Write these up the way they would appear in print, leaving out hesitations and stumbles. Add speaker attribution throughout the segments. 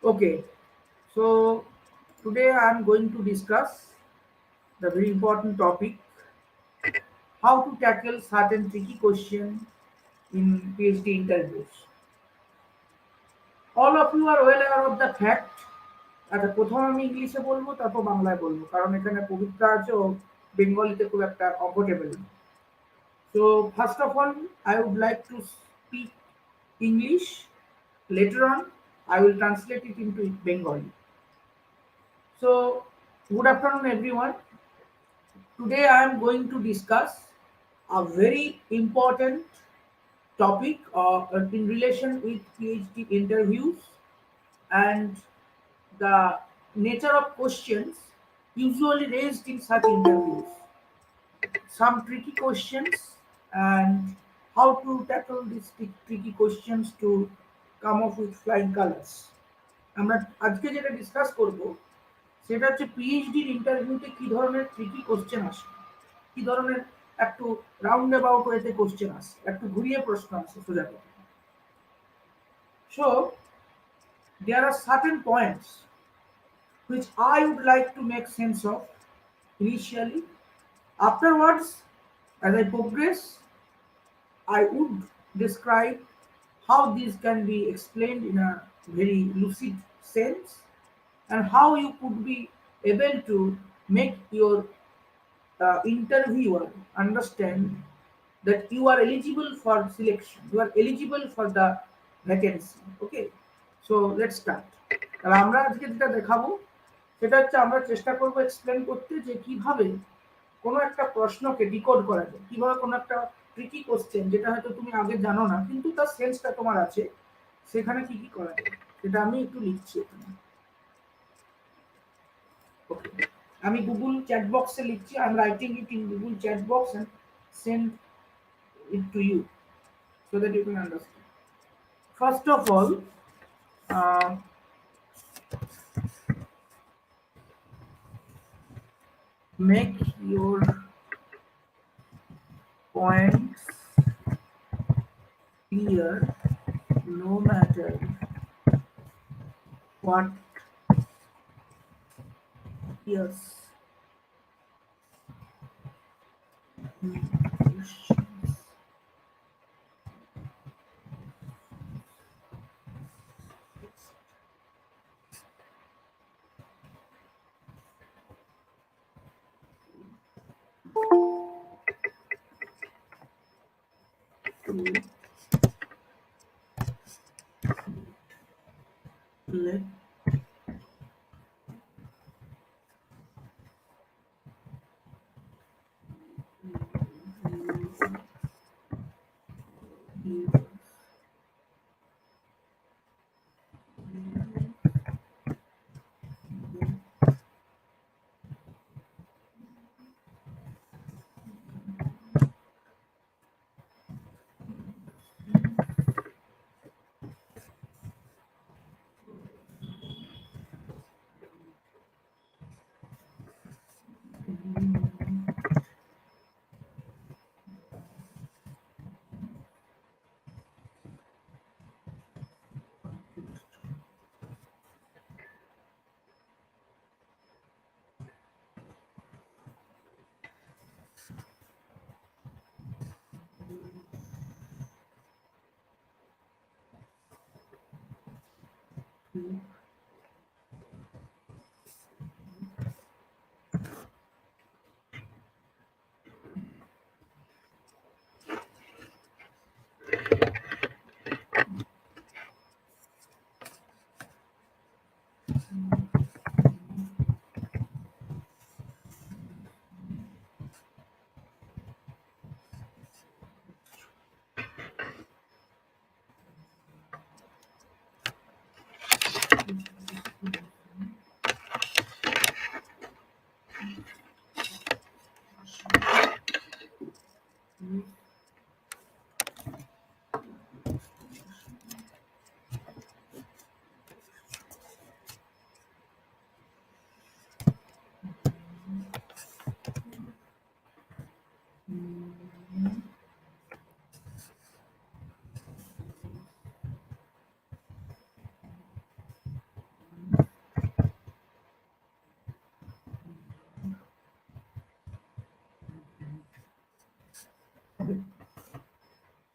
Speaker 1: Okay, so today I am going to discuss the very important topic how to tackle certain tricky question in PhD interviews. All of you are well aware of the fact আচ্ছা প্রথম আমি ইংলিশে বলবো তারপর বাংলায় বলবো কারণ এখানে পবিত্রা আছে ও বেঙ্গলিতে খুব একটা কমফোর্টেবল না so first of all I would like to speak English later on I will translate it into Bengali so good afternoon everyone. Today I am going to discuss a very important topic in relation with PhD interviews and the nature of questions usually raised in such interviews. Some tricky questions and how to tackle these tricky questions to come up with flying colors. আমরা আজকে যেটা discuss করব সেটা হচ্ছে পিএইচডির ইন্টারভিউতে কি ধরনের tricky question আসে কি ধরনের একটু রাউন্ড অ্যাবাউট ওয়েতে কোশ্চেন আসে একটু ঘুরিয়ে প্রশ্ন আসে সোজা কথা so there are certain points which I would like to make sense of initially. Afterwards, as I progress, I would describe how these can be explained in a very lucid sense and how you could be able to make your interviewer understand that you are eligible for selection, you are eligible for the vacancy. Okay, so let's start. তাহলে আমরা আজকে যেটা দেখাবো সেটা হচ্ছে আমরা চেষ্টা করব এক্সপ্লেন করতে যে কিভাবে কোনো একটা প্রশ্নকে ডিকোড করা যায়, কিভাবে কোনো একটা ট্রিকি কোশ্চেন যেটা হয়তো তুমি আগে জানো না কিন্তু তার সেন্সটা তোমার আছে সেখানে কি কি করা যায় সেটা আমি একটু লিখছি এখানে। ওকে, আমি গুগল চ্যাট বক্সে লিখছি, I am writing it in Google chat box and send it to you so that you can understand. First of all, uh, make your points clear no matter what. Yes. Let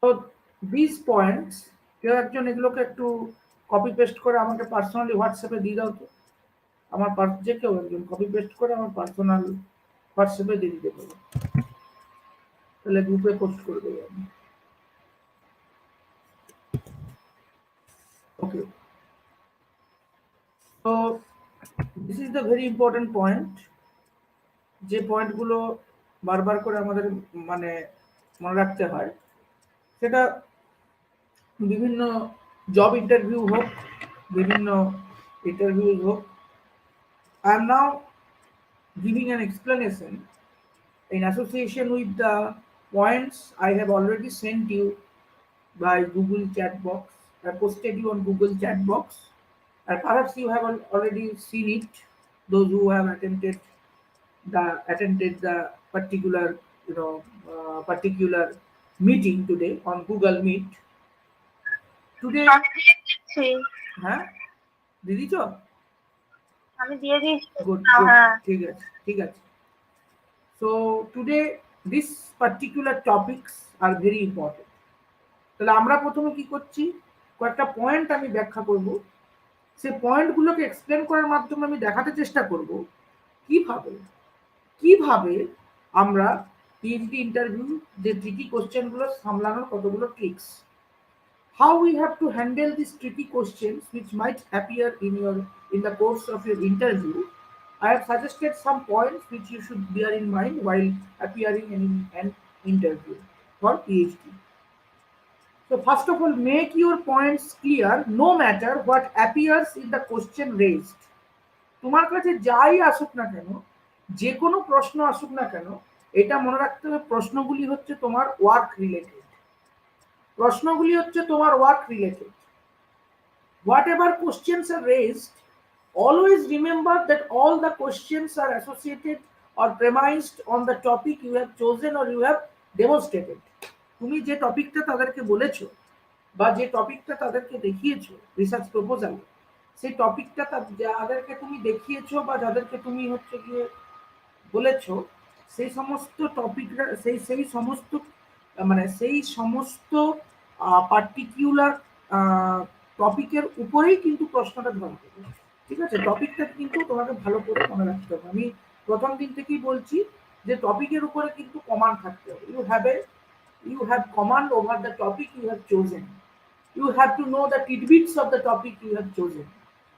Speaker 1: তো these points কেউ একজন এগুলোকে একটু copy paste করে আমাকে personally হোয়াটসঅ্যাপে দিয়ে দাও তো। আমার যে কেউ একজন কপি পেস্ট করে আমার পার্সোনাল হোয়াটসঅ্যাপে দিয়ে দিতে পারো, তাহলে গ্রুপে পোস্ট করে দেবো আমি। ওকে, তো this is the very important point, যে পয়েন্টগুলো বারবার করে আমাদের মানে মনে রাখতে হয়। সেটা বিভিন্ন জব ইন্টারভিউ হোক, বিভিন্ন ইন্টারভিউ হোক। I am now giving an explanation in association with the points I have already sent you by Google chat box. I posted you on Google chat box, and perhaps you have already seen it. Those who have attended the particular, particular meeting today on Google Meet. Today, হ্যাঁ দিদিছো?
Speaker 2: আমি দিয়ে দিয়েছি।
Speaker 1: Good, ঠিক আছে, ঠিক আছে। So today this particular topics are very important. তাহলে আমরা প্রথমে কি করছি, কয়েকটা পয়েন্ট আমি ব্যাখ্যা করব। সেই পয়েন্টগুলোকে এক্সপ্লেন করার মাধ্যমে আমি দেখাতে চেষ্টা করব কিভাবে আমরা পিএইচডি ইন্টারভিউ যে ট্রিকি কোশ্চেনগুলো সামলানোর কতগুলো tricks, how we have to handle these tricky questions which might appear in the course of your interview. I have suggested some points which you should bear in mind while appearing in an interview for PhD. So first of all, make your points clear no matter what appears in the question raised. তোমার কাছে যাই আসুক না কেন, যে কোনো প্রশ্ন আসুক না কেন, এটা মনে রাখতে হবে প্রশ্নগুলি হচ্ছে তোমার ওয়ার্ক রিলেটেড। প্রশ্নগুলি হচ্ছে তোমার work related. Whatever questions are raised, always remember that all the questions are associated or premised on the topic you have chosen or you have demonstrated. তুমি যে টপিকটা তাদেরকে বলেছো বা যে টপিকটা তাদেরকে দেখিয়েছো রিসার্চ প্রপোজাল, সেই টপিকটা যাদেরকে তুমি দেখিয়েছো বা যাদেরকে তুমি হচ্ছে গিয়ে বলেছো, সেই সমস্ত টপিকরা সেই সমস্ত মানে সেই সমস্ত পার্টিকুলার টপিকের উপরেই কিন্তু প্রশ্নটা ধরা হবে। ঠিক আছে, টপিকটা কিন্তু তোমাকে ভালো করে মনে রাখতে হবে। আমি প্রথম দিন থেকেই বলছি যে টপিকের উপরে কিন্তু কমান্ড থাকতে হবে। you have command over the topic you have chosen. You have to know the tidbits of the topic you have chosen.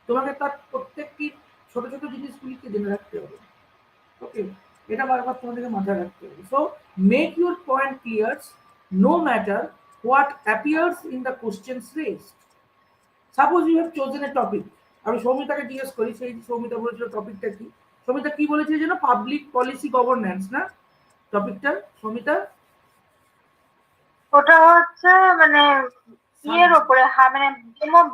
Speaker 1: তোমাকে তার প্রত্যেকটি ছোট ছোট জিনিসগুলিকে জেনে রাখতে হবে। ওকে, এটা বারবার তোমাদেরকে মাথায় রাখতে হবে। So make your point clear no matter what appears in the questions raised. Suppose you have chosen a topic. আমি সৌমিতাকে জিজ্ঞেস করি, সেই সৌমিতা বলেছিল টপিকটা কি। সৌমিতা কি বলেছিল যেন? পাবলিক পলিসি গভর্নেন্স না টপিকটা সৌমিতা?
Speaker 2: ওটা হচ্ছে মানে ইয়ের উপরে, মানে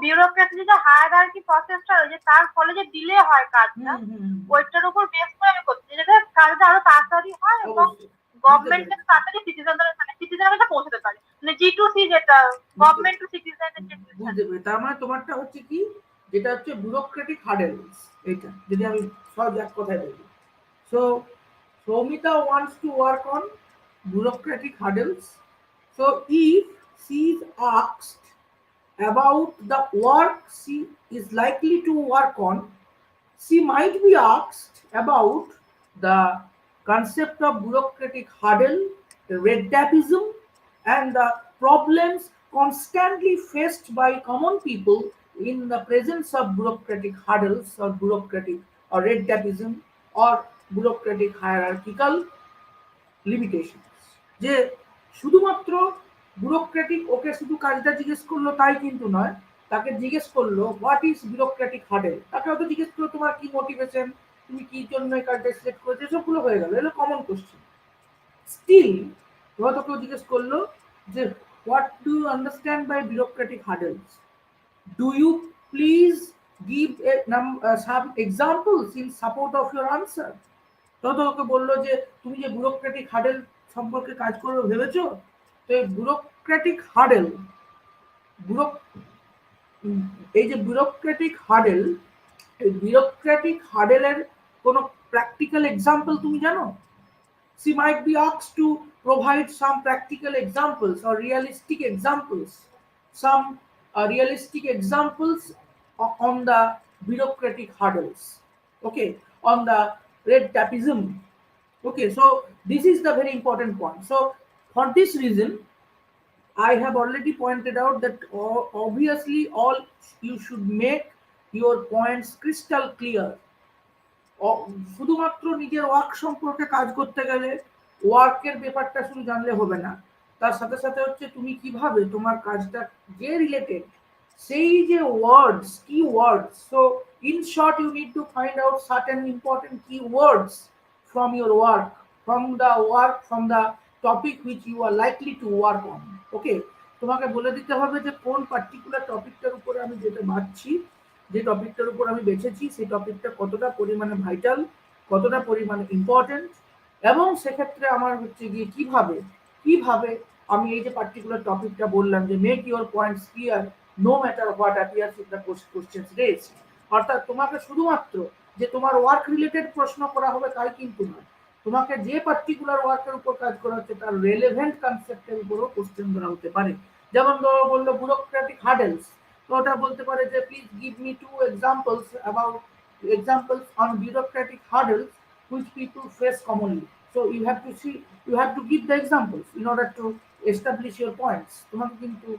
Speaker 2: বিউরোক্রেসি যে হায়ারার্কি প্রসেসটা যে তার ফলে যে ডিলে হয় কাজটা, ওইটার উপর বেস করে আমি করছি যাতে কাজটা আরো তাড়াতাড়ি হয় এবং গভর্নমেন্টের তাড়াতাড়ি সিটিজেনের কাছে পৌঁছাতে পারে, মানে G2C যেটা গভর্নমেন্ট টু সিটিজেন।
Speaker 1: বুঝতে পেরে, তার মানে তোমারটা হচ্ছে কি, যেটা হচ্ছে ব্যুরোক্রেটিক হার্ডেলস। এটা যদি আমি সহজ এক কথায় বলি, so Soumita wants to work on bureaucratic hurdles. So if she is asked about the work she is likely to work on, she might be asked about the concept of bureaucratic hurdle, the red tapeism, and the problems constantly faced by common people in the presence of bureaucratic hurdles or bureaucratic or red tapeism or bureaucratic hierarchical limitations. যে শুধুমাত্র bureaucratic, ওকে শুধু কাজটা জিজ্ঞেস করলো তাই কিন্তু নয়, তাকে জিজ্ঞেস করলো হোয়াট ইজ ব্যুরোক্রেটিক হার্ডেল, তাকে হয়তো জিজ্ঞেস করলো তোমার কি মোটিভেশন, তুমি কি জন্য এই কাজটা সিলেক্ট করেছো, সবগুলো হয়ে গেল, এগুলো কমন কোশ্চেন। স্টিল হয়তো কেউ জিজ্ঞেস করলো যে what do you understand by bureaucratic hurdles, do you please give some examples in support of your answer. তো ওকে বললো যে তুমি যে ব্যুরোক্রেটিক হার্ডেল সম্পর্কে কাজ করবে ভেবেছো, তো এই ব্যুরোক্রেটিক হার্ডেল এই যে ব্যুরোক্রেটিক হার্ডেল, এই ব্যুরোক্রেটিক হার্ডেলের কোনো প্র্যাকটিক্যাল এক্সাম্পল তুমি জানো? She might be asked to provide some practical examples or realistic examples, some realistic examples on the bureaucratic hurdles, okay, on the red tapeism. Okay, so this is the very important point. So for this reason, I have already pointed out that obviously all you should make your points crystal clear. শুধুমাত্র নিজের work সম্পর্কে কাজ করতে গেলে ওয়ার্কের ব্যাপারটা শুধু জানলে হবে না, তার সাথে সাথে হচ্ছে তুমি কিভাবে তোমার কাজটা যে রিলেটেড সেই যে words, key words, so in short you need to find out certain important key words from your work, from the topic which you are likely to work on. Okay, তোমাকে বলে দিতে হবে যে কোন পার্টিকুলার টপিকটার উপরে আমি যেটা ভাবছি, যে টপিকটার উপর আমি বেছেছি সেই টপিকটা কতটা পরিমাণে ভাইটাল, কতটা পরিমাণে ইম্পর্টেন্ট, এবং সেক্ষেত্রে আমার হচ্ছে গিয়ে কিভাবে আমি এই যে পার্টিকুলার টপিকটা বললাম যে make your points clear no matter what appears in the questions raised. অর্থাৎ তোমাকে শুধুমাত্র যে তোমার ওয়ার্ক রিলেটেড প্রশ্ন করা হবে তাই কিন্তু নয়, তোমাকে যে পার্টিকুলার ওয়ার্কের উপর কাজ করা হচ্ছে তার রেলেভেন্ট কনসেপ্টের উপরও কোশ্চেন ধরা হতে পারে। যেমন ধরো বললো ব্যুরোক্রেটিক হার্ডেলস, তো ওটা বলতে পারে যে please give me two examples on bureaucratic hurdles which people face commonly. So you have to give the examples in order to establish your points. তোমাকে কিন্তু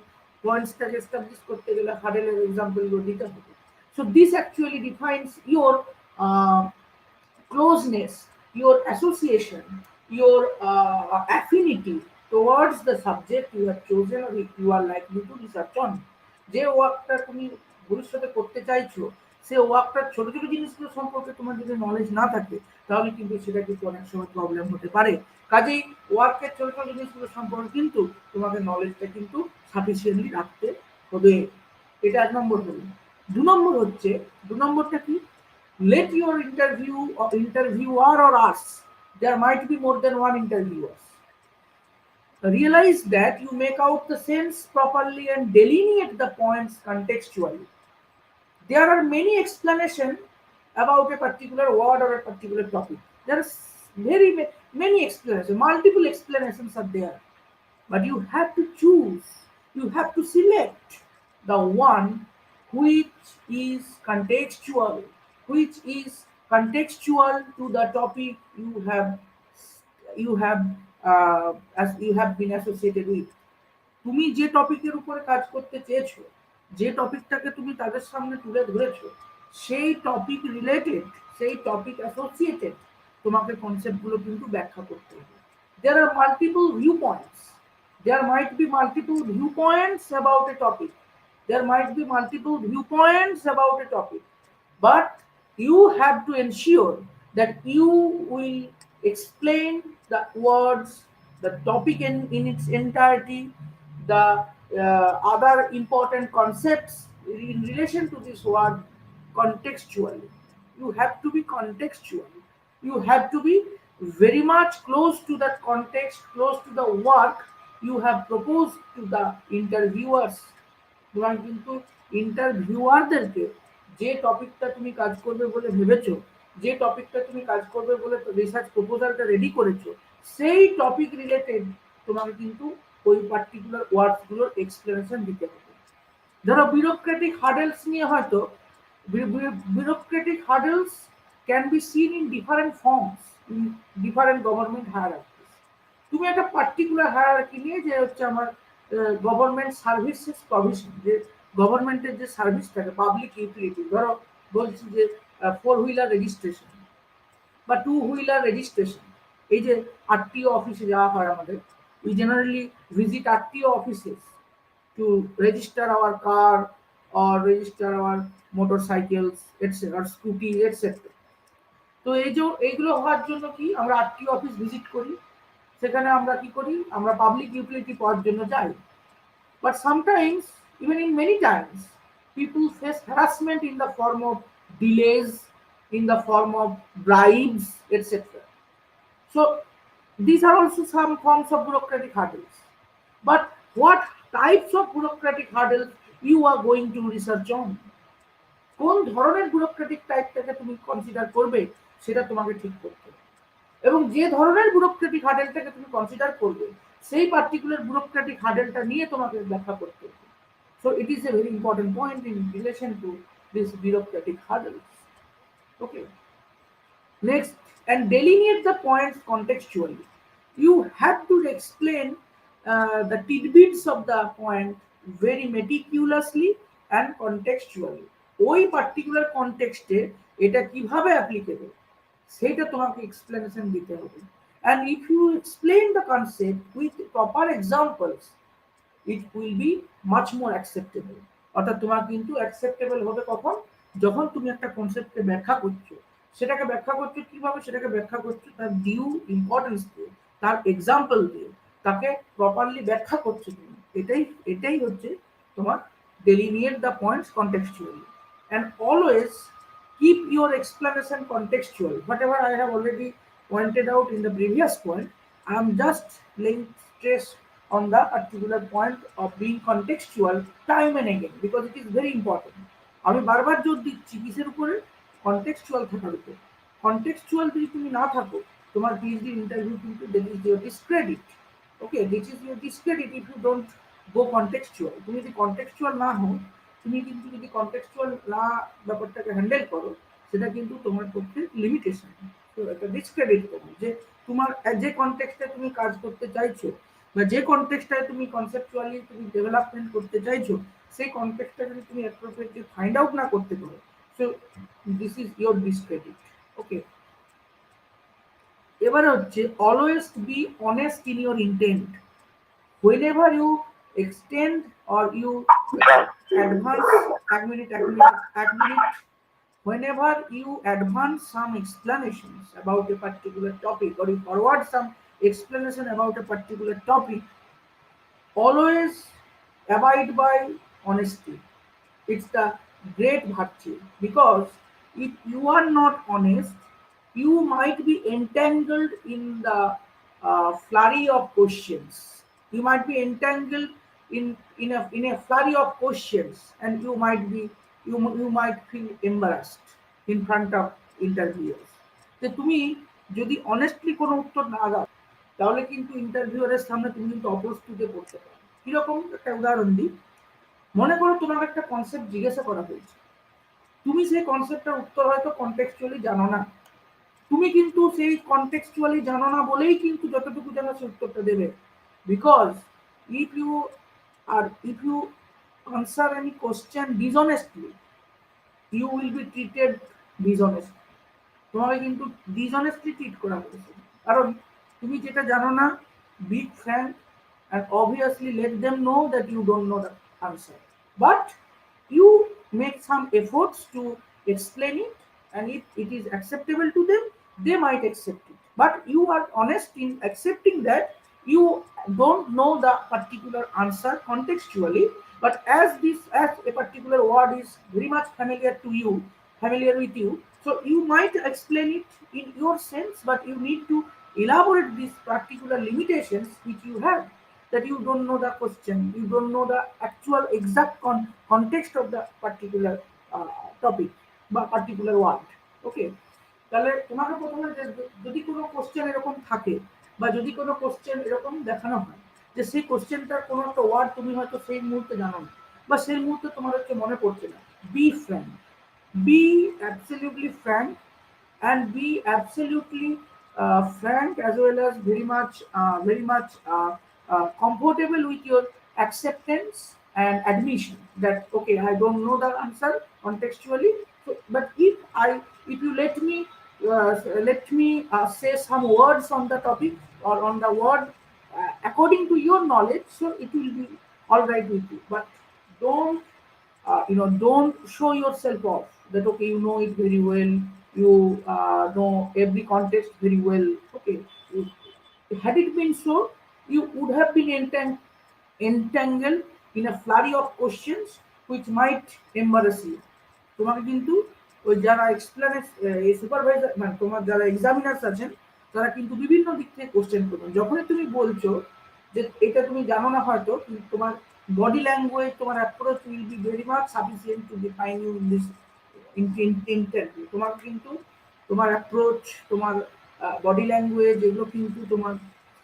Speaker 1: পয়েন্টসটাকে এস্টাবলিশ করতে গেলে হার্ডেলের এক্সাম্পলগুলো দিতে হবে। So this actually defines your closeness, your association, your affinity towards the subject you have chosen or you are likely to research on. যে ওয়ার্কটা তুমি ভবিষ্যতে করতে চাইছো সে ওয়ার্কটার ছোট ছোট জিনিসগুলো সম্পর্কে তোমার যদি নলেজ না থাকে তাহলে কিন্তু সেটা কিন্তু অনেক সময় প্রবলেম হতে পারে। কাজেই ওয়ার্কের ছোট ছোট জিনিসগুলো সম্পর্কে কিন্তু তোমাকে নলেজটা কিন্তু সাফিসিয়েন্টলি রাখতে হবে। এটা 1 নম্বর হলো। 2 নম্বরটা কি, let your interviewer or us, there might be more than one interviewers, realize that you make out the sense properly and delineate the points contextually. There are many explanations about a particular word or a particular topic. There are very many explanations, multiple explanations are there, but you have to choose, you have to select the one which is contextual to the topic as you have been associated with. তুমি যে টপিকের উপরে কাজ করতে চেয়েছো, যে টপিকটাকে তুমি তাদের সামনে তুলে ধরেছো, সেই টপিক রিলেটেড, সেই টপিক অ্যাসোসিয়েটেড তোমাকে কনসেপ্টগুলো কিন্তু ব্যাখ্যা করতে হবে। There are multiple viewpoints. There might be multiple viewpoints about a topic. There might be multiple viewpoints about a topic, but you have to ensure that you will explain the words, the topic in its entirety, the other important concepts in relation to this word contextually. You have to be contextual. You have to be very much close to that context, close to the work you have proposed to the interviewers. তোমার কিন্তু ইন্টারভিউয়ারদেরকে যে টপিকটা তুমি কাজ করবে বলে ভেবেছো, যে টপিকটা তুমি কাজ করবে বলে রিসার্চ প্রপোজালটা রেডি করেছো, সেই টপিক রিলেটেড তোমাকে কিন্তু ওই পার্টিকুলার ওয়ার্ডসগুলোর এক্সপ্লেনেশন দিতে হবে। ধরো ব্যুরোক্রেটিক হার্ডেলস নিয়ে হয়তো bureaucratic hurdles can be seen in different forms in different government hierarchies. তুমি একটা পার্টিকুলার হায়ারার্কি নিয়ে যে হচ্ছে আমার গভর্নমেন্ট সার্ভিসেস প্রভিশন, যে গভর্নমেন্টের যে সার্ভিস থাকে পাবলিক ইউটিলিটি, ধরো বলছি যে 4 হুইলার রেজিস্ট্রেশন বা 2 হুইলার রেজিস্ট্রেশন, এই যে আরটিও অফিসে যাওয়া হয় আমাদের, we generally visit RTO offices to register our car or register our motorcycles, etc., or scooty, etc. তো এইগুলো হওয়ার জন্য কি আমরা আরটিও অফিস ভিজিট করি, সেখানে আমরা কি করি, আমরা পাবলিক ইউটিলিটি পাওয়ার জন্য যাই। But sometimes, even in many times, people face harassment in the form of delays, in the form of bribes, etc. So these are also some forms of bureaucratic hurdles. But what types of bureaucratic hurdles you are going to research on? কোন ধরনের bureaucratic টাইপটাকে তুমি consider করবে সেটা তোমাকে ঠিক করতে হবে। এবং যে ধরনের ব্যুরোক্রেটিক হার্ডেলটাকে তুমি কনসিডার করবে সেই পার্টিকুলার ব্যুরোক্রেটিক হার্ডেলটা নিয়ে তোমাকে ব্যাখ্যা করতে হবে। So it is a very important point in relation to this bureaucratic hurdles. Okay. Next, and delineate the points contextually. You have to explain the tidbits of the point very meticulously and contextually. ওই particular কনটেক্সটে এটা কিভাবে applicable সেটা তোমাকে explanation দিতে হবে। and if you explain the concept with proper examples it will be much more acceptable. অর্থাৎ তোমার কিন্তু অ্যাকসেপ্টেবল হবে কখন, যখন তুমি একটা কনসেপ্টকে ব্যাখ্যা করছো, সেটাকে ব্যাখ্যা করছো কিভাবে, সেটাকে ব্যাখ্যা করছো তার ডিউ ইম্পর্টেন্স দিয়ে, তার এক্সাম্পল দিয়ে, তাকে প্রপারলি ব্যাখ্যা করছো তুমি। এটাই হচ্ছে তোমার delineate the points contextually and always keep your explanation contextual. Whatever I have already pointed out in the previous point, I am just laying stress on the particular point of being contextual time and again because it is very important. আমি বারবার জোর দিচ্ছি কিসের উপরে, contextual থাকার উপর। Contextual যদি তুমি না থাকো তোমার পিএইচডি ইন্টারভিউ কিন্তু that is your discredit. Okay, this is your discredit if you don't go contextual. তুমি যদি কনটেক্সচুয়াল না হও, তুমি কিন্তু যদি কনটেক্সচুয়াল না ব্যাপারটাকে হ্যান্ডেল করো, সেটা কিন্তু তোমার পক্ষে লিমিটেশন, তো একটা ডিসক্রেডিট তোমার, যে তোমার যে কনটেক্সটে তুমি কাজ করতে চাইছো বা যে কনটেক্সটটায় তুমি কনসেপচুয়ালি তুমি ডেভেলপমেন্ট করতে চাইছো, সেই কনটেক্সটটা যদি তুমি অ্যাপ্রোপ্রিয়েটলি ফাইন্ড আউট না করতে পারো, so this is your discredit. Okay, এবারে হচ্ছে always be honest in your intent. whenever you extend or you advance এক minute whenever you advance some explanations about a particular topic or you forward some explanation about a particular topic, always abide by honesty. It's the great virtue, because if you are not honest you might be entangled in the flurry of questions. You might be entangled in a flurry of questions and you might feel embarrassed in front of interviewers. তো তুমি যদি honestly কোনো উত্তর না দাও তাহলে কিন্তু ইন্টারভিউয়ারের সামনে তুমি কিন্তু অপ্রস্তুতে পড়তে পারো। কিরকম একটা উদাহরণ দিই, মনে করো তোমাকে একটা কনসেপ্ট জিজ্ঞাসা করা হয়েছে, তুমি সেই কনসেপ্টটার উত্তর হয়তো কনটেক্সচুয়ালি জানো না, তুমি কিন্তু সেই কনটেক্সচুয়ালি জানো না বলেই কিন্তু যতটুকু জানো সেই উত্তরটা দেবে। Because if you answer any question dishonestly you will be treated dishonest. তোমাকে কিন্তু ডিসঅনেস্টলি ট্রিট করা হয়েছে, কারণ তুমি যেটা জানো না, be frank and obviously let them know that you don't know the answer, but you make some efforts to explain it, and if it is acceptable to them they might accept it, but you are honest in accepting that you don't know the particular answer contextually, but as a particular word is very much familiar with you, so you might explain it in your sense, but you need to elaborate these particular limitations which you have, that you don't know the question, you don't know the actual exact context of the particular topic বা particular word. ওকে, তাহলে তোমাকে প্রথমে যদি কোনো question এরকম থাকে বা যদি কোনো কোশ্চেন এরকম দেখানো হয় যে সেই কোশ্চেনটার কোনো একটা ওয়ার্ড তুমি হয়তো সেই মুহূর্তে জানো না বা সেই মুহূর্তে তোমার হচ্ছে মনে পড়ছে না, be absolutely frank and be absolutely frank as well as very much comfortable with your acceptance and admission that okay, I don't know the answer contextually, so, but if you let me say some words on the topic or on the word according to your knowledge, so it will be all right with you, but don't show yourself off that okay, you know it very well, you know every context very well. Okay, had it been so, you would have been entangled in a flurry of questions which might embarrass you. তোমাকে কিন্তু ওই যারা supervisor মানে তোমার যারা examiners আছেন তারা কিন্তু বিভিন্ন দিক থেকে কোশ্চেন করবেন। যখনই তুমি বলছো যে এটা তুমি জানো না হয়তো, কিন্তু তোমার বডি ল্যাঙ্গুয়েজ, তোমার approach will be very much sufficient to define you in this interview. তোমার কিন্তু তোমার অ্যাপ্রোচ, তোমার বডি ল্যাঙ্গুয়েজ, এগুলো কিন্তু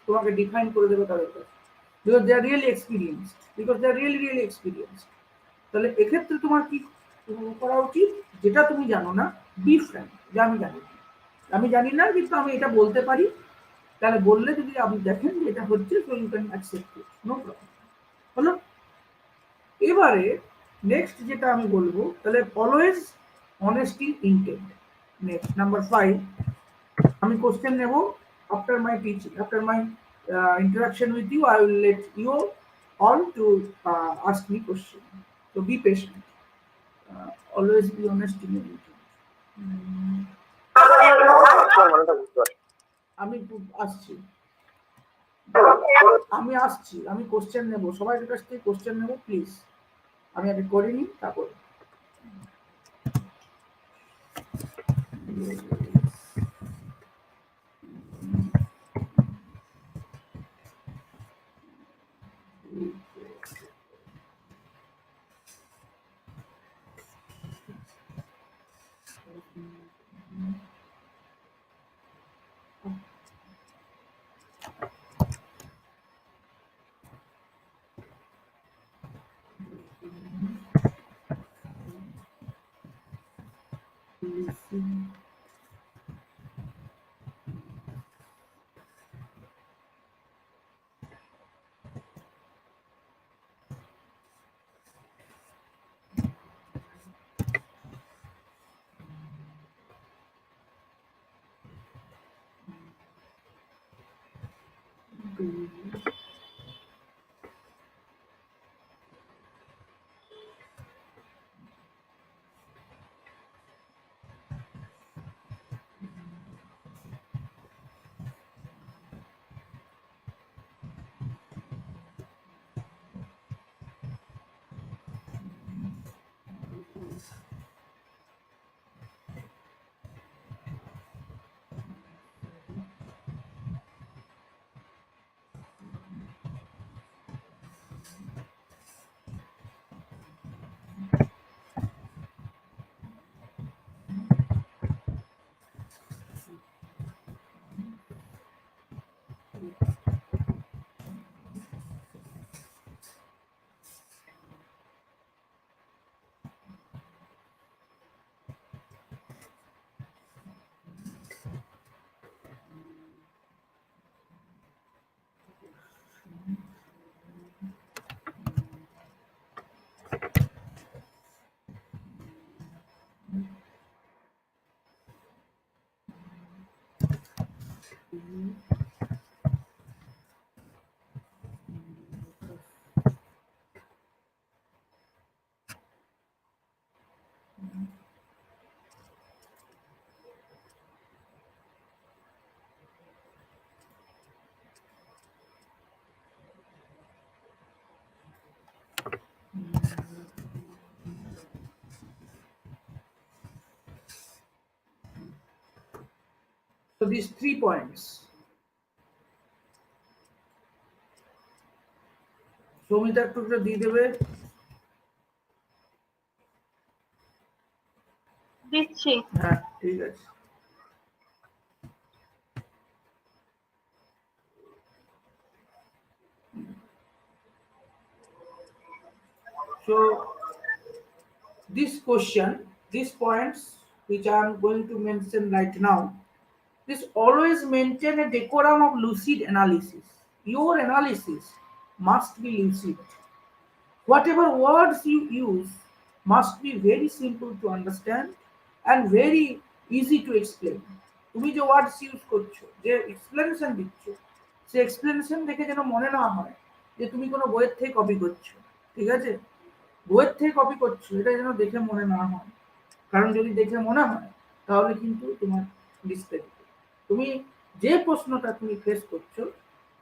Speaker 1: তোমাকে ডিফাইন করে দেবে তাদের কাছে, because they are really experienced. তাহলে এক্ষেত্রে তোমার কি করা উচিত, যেটা তুমি জানো না বি ফ্র্যাঙ্ক, যে আমি জানি না কিন্তু আমি এটা বলতে পারি, তাহলে বললে যদি আপনি দেখেন যে এটা হচ্ছে, so you can accept it, no problem. হলো। এবারে নেক্সট যেটা আমি বলবো, তাহলে always honesty intent. Next number 5, আমি কোশ্চেন নেব after my teaching, after my interaction with you, I will let you all to ask me question. So be patient. Always be honest in your meeting. আমি আসছি, আমি question নেব, সবাই কাছ থেকে question নেব প্লিজ। আমি আগে করিনি, তারপর so these 3 points. সৌমিতা একটু দিয়ে দেবে।
Speaker 2: দিচ্ছি।
Speaker 1: হ্যাঁ ঠিক আছে। So this question, these points which I am going to mention right now, this always maintain a decorum of lucid analysis. Your analysis must be lucid. Whatever words you use must be very simple to understand and very easy to explain. তুমি যে ওয়ার্ডস use করছো, যে explanation দিচ্ছ, সেই explanation দেখে যেন মনে না হয় যে তুমি কোনো বইয়ের থেকে কপি করছো। ঠিক আছে, বইয়ের থেকে কপি করছো এটা যেন দেখে মনে না হয়, কারণ যদি দেখে মনে হয় তাহলে কিন্তু তোমার ডিসপ্লে তুমি যে প্রশ্নটা তুমি ফেস করছো,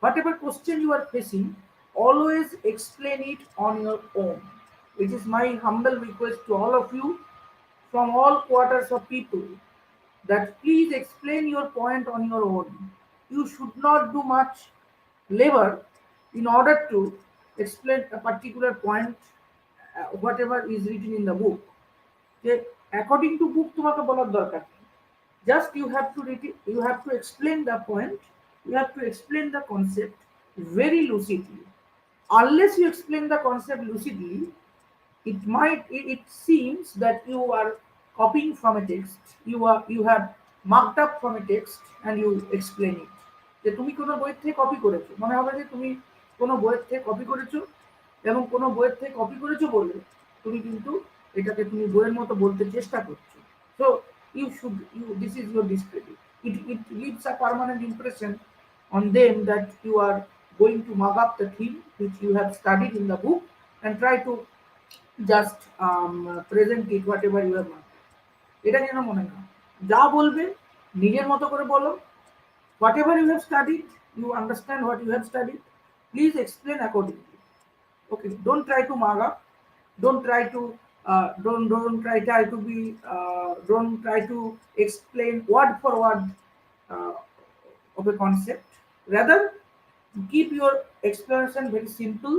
Speaker 1: whatever question you are facing, always explain it on your own. It is my humble request to all of you from all quarters of people that please explain your point on your own. You should not do much labor in order to explain a particular point, whatever is written in the book. যে according to book তোমাকে বলার দরকার নেই, Just you have to you have to explain the point, you have to explain the concept very lucidly. Unless you explain the concept lucidly, it seems that you are copying from a text, you have marked up from a text and you explain it. যে তুমি কোনো বইয়ের থেকে copy করেছো, মনে হবে যে তুমি কোনো বইয়ের থেকে কপি করেছো, এবং কোনো বইয়ের থেকে কপি করেছো বলে তুমি কিন্তু এটাকে তুমি বইয়ের মতো বলতে চেষ্টা করছো। So you should you this is your discredit. It leaves a permanent impression on them that you are going to mug up the theme which you have studied in the book and try to just present it whatever you have marked. এটা যেন মনে না, যা বলবে নিজের মতো করে বলো। Whatever you have studied, you understand what you have studied, please explain accordingly. Okay, don't try to mug up, don't try to don't try to explain word for word uh, of a concept. Rather, keep your explanation very simple,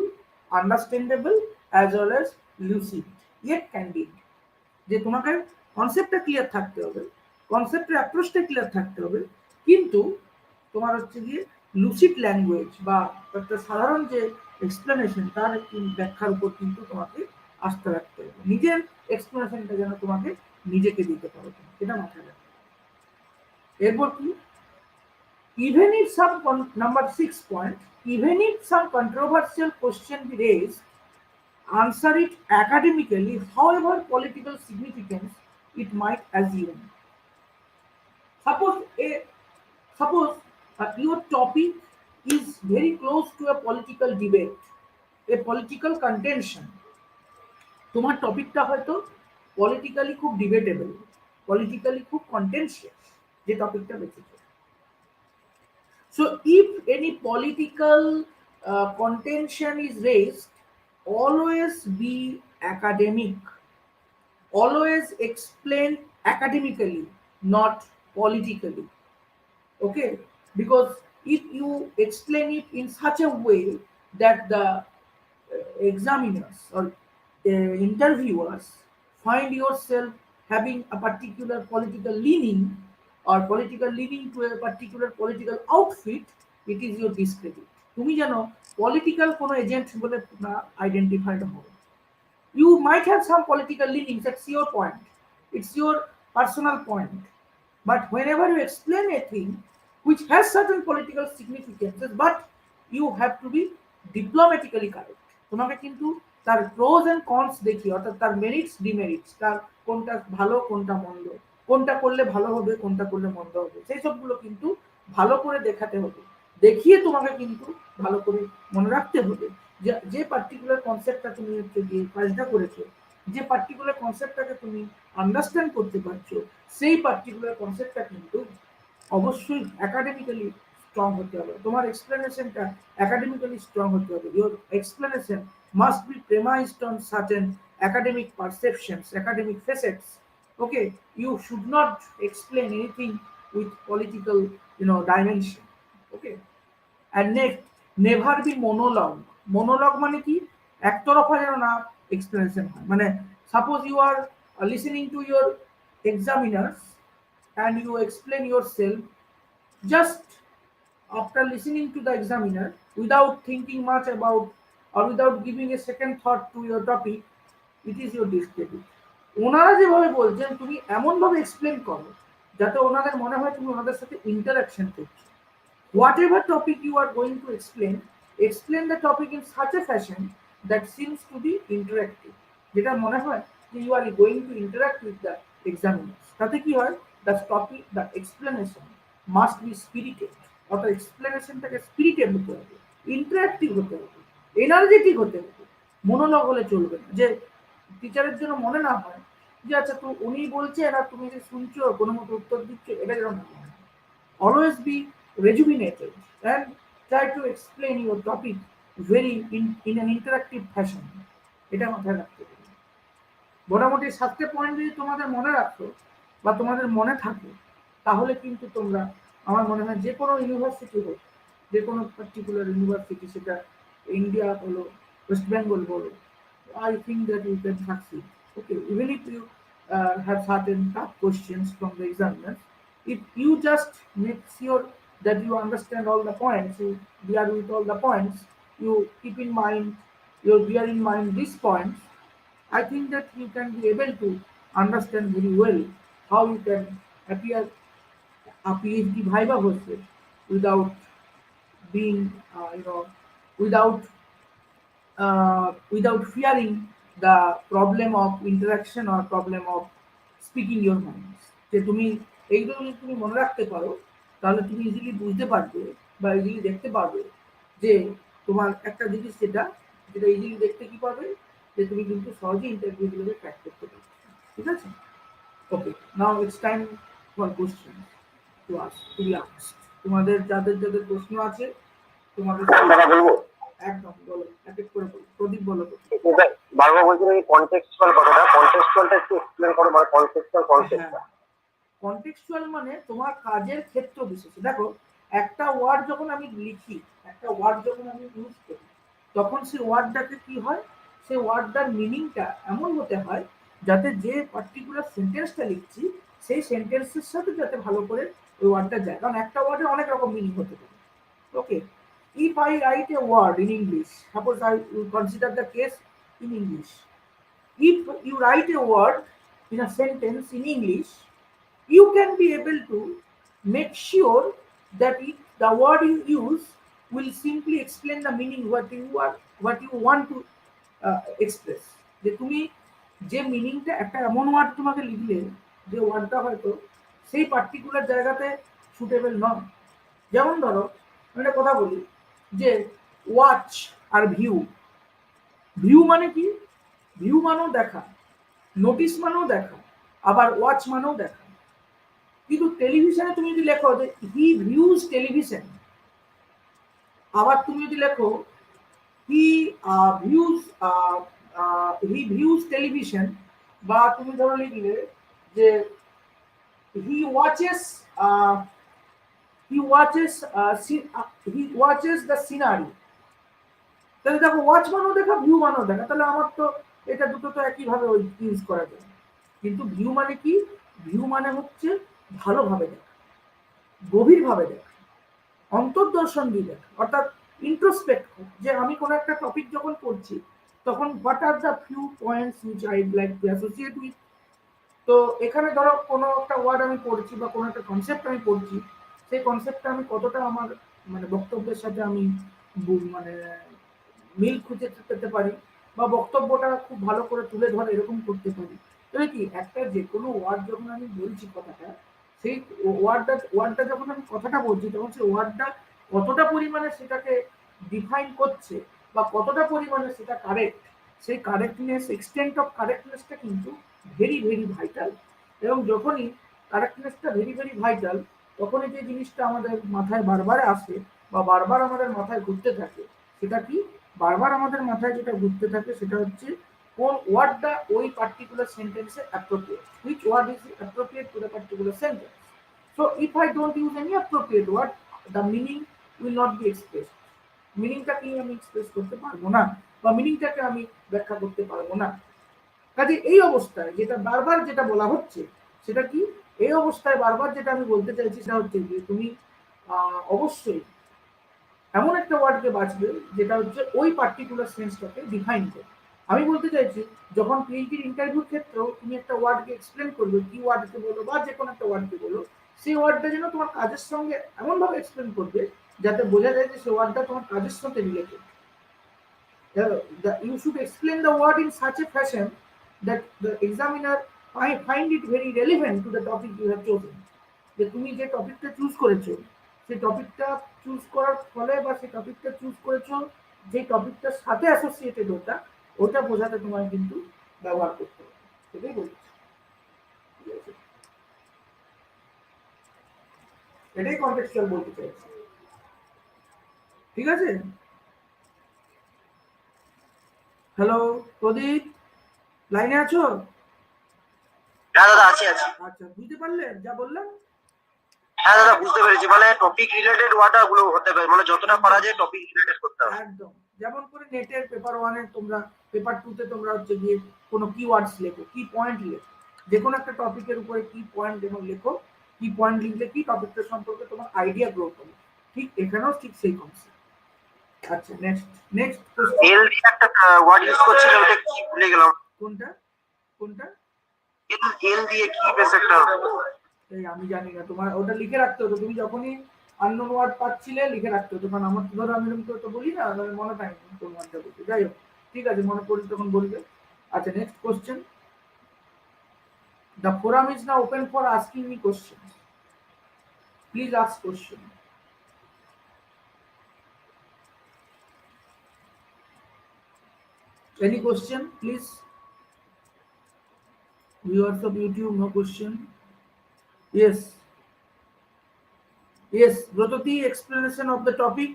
Speaker 1: understandable, as well as lucid yet candid. যে তোমাকে কনসেপ্টটা clear থাকতে হবে, কনসেপ্টের অ্যাপ্রোচটা clear থাকতে হবে, কিন্তু তোমার হচ্ছে গিয়ে লুসিড ল্যাঙ্গুয়েজ বা একটা সাধারণ যে এক্সপ্লেনেশন তার ব্যাখ্যার উপর কিন্তু তোমাকে আস্থা রাখতে হবে। নিজের এক্সপ্লেনেশনটা যেন তোমাকে নিজেকে দিতে পারো, এটা মাথায় রাখতে হবে। এরপর কি, even if some number 6 point, even if some controversial question be raised, answer it academically, however political significance it might assume. Suppose your topic is very close to a political debate, a political contention. তোমার টপিকটা হয়তো politically খুব debatable, politically খুব কন্টেনশিয়াস যে টপিকটা বেঁচেছে। So if any political contention is raised, always be academic, always explain academically, not politically. Okay, because if you explain it in such a way that the examiners or interviewers find yourself having a particular political leaning or political leaning to a particular political outfit, it is your discredit. তুমি জানো political কোনো agent বলে না identified হবে। You might have some political leanings, that's your point, it's your personal point, but whenever you explain a thing which has certain political significances, but you have to be diplomatically correct. তোমাকে কিন্তু তার pros and cons দেখিয়ে, অর্থাৎ তার merits demerits, তার কোনটা ভালো কোনটা মন্দ, কোনটা করলে ভালো হবে কোনটা করলে মন্দ হবে, সেই সবগুলো কিন্তু ভালো করে দেখাতে হবে, দেখিয়ে তোমাকে কিন্তু ভালো করে মনে রাখতে হবে যে পার্টিকুলার কনসেপ্টটা তুমি হচ্ছে গিয়ে কাজটা করেছো, যে পার্টিকুলার কনসেপ্টটাকে তুমি আন্ডারস্ট্যান্ড করতে পারছো, সেই পার্টিকুলার কনসেপ্টটা কিন্তু অবশ্যই একাডেমিক্যালি স্ট্রং হতে হবে। তোমার এক্সপ্লেনেশনটা একাডেমিক্যালি স্ট্রং হতে হবে। Your explanation must be premised on certain academic perceptions, academic facets. Okay, you should not explain anything with political, dimension. Okay, and next, never be monologue. Monologue মানে কি, একতরফা যেন না এক্সপ্লেনেশন হয়। মানে suppose you are listening to your examiners and you explain yourself just after listening to the examiner without thinking much about or without giving a second thought to your topic, it is your discredit. ওনারা যেভাবে বলছেন তুমি এমন ভাবে explain করো যাতে ওনাদের মনে হয় তুমি ওনাদের সাথে ইন্টারাকশন করছো। Whatever topic you are going to explain the topic in such a fashion that seems to be interactive, যেটা মনে হয় যে you are going to interact with the examiners, তাতে কি হয়, the topic, the explanation must be spirited, অর্থাৎ এক্সপ্লেনেশনটাকে spirited হতে হবে, ইন্টারাক্টিভ হতে হবে, এনার্জেটিক হতে হবে। মনোলগ হলে চলবে না, যে টিচারের জন্য মনে না হয় যে আচ্ছা তো উনি বলছেন আর তুমি যে শুনছো কোনো মতো উত্তর দিচ্ছ, এটা যেন না হয়। Always be rejuvenated and try to explain your topic very in an interactive fashion. এটা মাথায় রাখতে হবে। মোটামুটি 7টে পয়েন্ট যদি তোমাদের মনে রাখো বা তোমাদের মনে থাকে, তাহলে কিন্তু তোমরা, আমার মনে হয় যে কোনো ইউনিভার্সিটি হোক, যে কোনো পার্টিকুলার ইউনিভার্সিটি, সেটা ইন্ডিয়া বলো ওয়েস্ট বেঙ্গল বলো, I think that you can succeed. Okay, even if you have certain tough questions from the examiners, If you just make sure that you understand all the points, you bear with all the points, you keep in mind, you bear in mind these points, I think that you can be able to understand very well how you can appear a PhD viva versus without being, without without fearing the problem of interaction or problem of speaking your minds. যে তুমি এইগুলো যদি তুমি মনে রাখতে পারো তাহলে তুমি ইজিলি বুঝতে পারবে বা ইজিলি দেখতে পারবে যে তোমার একটা জিনিস যেটা ইজিলি দেখতে কি পাবে যে তুমি কিন্তু সহজেই ইন্টারভিউগুলোকে ক্র্যাক করতে পারবে। ঠিক আছে? Okay, now it's time for question to ask, to be asked. তোমাদের যাদের যাদের প্রশ্ন আছে তোমাদের
Speaker 3: বলবো
Speaker 1: একদম বলো, এক এক করে বলো। প্রদীপ বলো।
Speaker 3: বারবার বলছিলাম এই কনটেক্সচুয়াল কথাটা, কনটেক্সচুয়ালটা একটু এক্সপ্লেন করো, মানে কনটেক্সচুয়াল কনসেপ্টটা।
Speaker 1: কনটেক্সচুয়াল মানে তোমার কাজের ক্ষেত্র বিশেষে। দেখো, একটা ওয়ার্ড যখন আমি লিখি, একটা ওয়ার্ড যখন আমি ইউজ করি, তখন সেই ওয়ার্ডটাকে কি হয়, সেই ওয়ার্ডটার মিনিংটা এমন হতে হয় যাতে যে পার্টিকুলার সেন্টেন্সটা লিখছি সেই সেন্টেন্সের সাথে যাতে ভালো করে ওই ওয়ার্ডটা যায়। কারণ একটা ওয়ার্ডের অনেক রকম মিনিং হতে পারে। ওকে, if I write a word in English, suppose I will consider the case in English. If you write a word in a sentence in English, you can be able to make sure that the word you use will simply explain the meaning what you want to express. যে তুমি যে মিনিংটা একটা এমন word তোমাকে লিখলে যে ওয়ার্ডটা হয়তো সেই পার্টিকুলার জায়গাতে সুটেবল নয়। যেমন ধরো আমি একটা কথা বলি যে ওয়াচ আর ভিউ। ভিউ মানে কি? ভিউ মানেও দেখা, নোটিস মানেও দেখা, আবার ওয়াচ মানেও দেখা। কিন্তু টেলিভিশনে তুমি যদি লেখো যে হি ভিউজ টেলিভিশন, আবার তুমি যদি লেখো হি ভিউজ টেলিভিশন, বা তুমি ধরো লিখলে যে হি ওয়াচেস দ্য সিনারি, তাহলে দেখো ওয়াচ মানেও দেখা, ভিউ মানেও দেখা। তাহলে আমার তো এটা দুটো তো একইভাবে ইউজ করা যায়। কিন্তু ভিউ মানে কি? ভিউ মানে হচ্ছে ভালোভাবে দেখা, গভীরভাবে দেখা, অন্তর্দর্শন দিয়ে দেখা, অর্থাৎ ইন্ট্রোস্পেক্ট। যে আমি কোনো একটা টপিক যখন পড়ছি তখন what are the few points which I like to associate with. তো এখানে ধরো কোনো একটা ওয়ার্ড আমি পড়ছি বা কোনো একটা কনসেপ্ট আমি পড়ছি, সেই কনসেপ্টটা আমি কতটা আমার মানে বক্তব্যের সাথে আমি মানে মিল খুঁজে পেতে পারি, বা বক্তব্যটা খুব ভালো করে তুলে ধরে এরকম করতে পারি। তবে কি একটা যে কোনো ওয়ার্ড যখন আমি বলছি কথাটা, সেই ওয়ার্ডটা যখন আমি কথাটা বলছি তখন সেই ওয়ার্ডটা কতটা পরিমাণে সেটাকে ডিফাইন করছে বা কতটা পরিমাণে সেটা কারেক্ট, সেই কারেক্টনেস, এক্সটেন্ট অফ কারেক্টনেসটা কিন্তু ভেরি ভেরি ভাইটাল। এবং যখনই কারেক্টনেসটা ভেরি ভেরি ভাইটাল, তখনই যে জিনিসটা আমাদের মাথায় বারবার আসে বা বারবার আমাদের মাথায় ঘুরতে থাকে, সেটা কি? বারবার আমাদের মাথায় যেটা ঘুরতে থাকে সেটা হচ্ছে কোন ওয়ার্ডটা ওই পার্টিকুলার সেন্টেন্সে appropriate, which word is appropriate to the particular sentence. So if I don't use any appropriate word, the meaning will not be expressed. মিনিংটাকে আমি এক্সপ্রেস করতে পারবো না বা মিনিংটাকে আমি ব্যাখ্যা করতে পারবো না। কাজে এই অবস্থায় যেটা বারবার যেটা বলা হচ্ছে সেটা কি? এই অবস্থায় বারবার যেটা আমি বলতে চাইছি সেটা হচ্ছে যে তুমি অবশ্যই এমন একটা ওয়ার্ডকে বাঁচবে যেটা হচ্ছে ওই পার্টিকুলার সেন্সটাকে ডিফাইন করে। আমি বলতে চাইছি যখন পিএইচডির ইন্টারভিউর ক্ষেত্রেও তুমি একটা ওয়ার্ডকে এক্সপ্লেন করবে, কি ওয়ার্ডকে বলো বা যে কোনো একটা ওয়ার্ডকে বলো, সেই ওয়ার্ডটা যেন তোমার কাজের সঙ্গে এমনভাবে এক্সপ্লেন করবে যাতে বোঝা যায় যে সেই ওয়ার্ডটা তোমার কাজের সাথে related. You should explain the word in such a fashion that the examiner find it very relevant to the topic you have chosen. যে তুমি যে টপিকটা চুজ করেছো সেই টপিকটা চুজ করার ফলে বা সেই টপিকটা চুজ করেছো যে টপিকটার সাথে অ্যাসোসিয়েটেড ওটা বোঝাতে তোমায় কিন্তু ব্যবহার করতে হবে। সেটাই বলছি, ঠিক আছে? এটাই কনটেক্সচুয়াল বলতে চাইছি, ঠিক আছে? হ্যালো প্রদীপ, লাইনে আছো?
Speaker 3: হ্যাঁ দাদা, আছি।
Speaker 1: আচ্ছা, বুঝতে পারলে যা বললাম?
Speaker 3: হ্যাঁ দাদা, বুঝতে পেরেছি। মানে টপিক রিলেটেড ওয়ার্ড গুলো হতে পারে, মানে যতটা পারা যায় টপিক রিলেটেড করতে হবে।
Speaker 1: একদম, যেমন করে নেটের পেপার 1-এ তোমরা, পেপার 2-তে তোমরা হচ্ছে গিয়ে কোনো কিওয়ার্ডস লেখো, কি পয়েন্ট লেখো, যে কোনো একটা টপিকের উপরে কি পয়েন্ট যেমন লেখো, কি পয়েন্ট লিখলে কি টপিকটা সম্পর্কে তোমার আইডিয়া গ্রো হবে, ঠিক এখানেও ঠিক সেই কনসেপ্ট। আচ্ছা, নেক্সট কোশ্চেন।
Speaker 3: এল দিয়ে একটা ওয়ার্ড ইউজ করছিল, ওটা কি ভুলে গেলাম।
Speaker 1: কোনটা কোনটা?
Speaker 3: এল দিয়ে কি বেশ একটা,
Speaker 1: এই আমি জানি না, তোমার ওটা লিখে রাখতে হতো, তুমি যখনই আননোন ওয়ার্ড পাচ্ছিলে লিখে রাখতে হতো, কারণ আমার ধরো আমি এরকম করে তো বলি না, আমার মনে থাকে না কোন ওয়ার্ডটা বলতে। যাই হোক, ঠিক আছে, মনে পড়লে তখন বলবে। আচ্ছা, next question. The forum is now open for asking me questions. Please ask question. Any question, please? Viewers of YouTube, no question. Yes. Yes, Brototi, explanation of the topic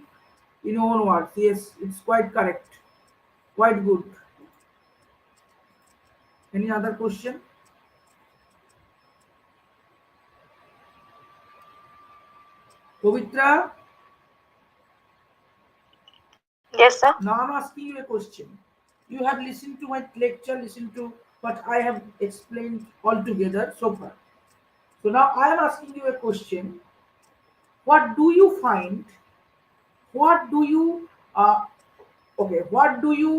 Speaker 1: in own words. Yes, it's quite correct. Quite good. Any other question? Pavitra?
Speaker 2: Yes, sir.
Speaker 1: Now I'm asking you a question. You have listened to my lecture, listened to what I have explained altogether so far. So now I am asking you a question. What do you find? What do you What do you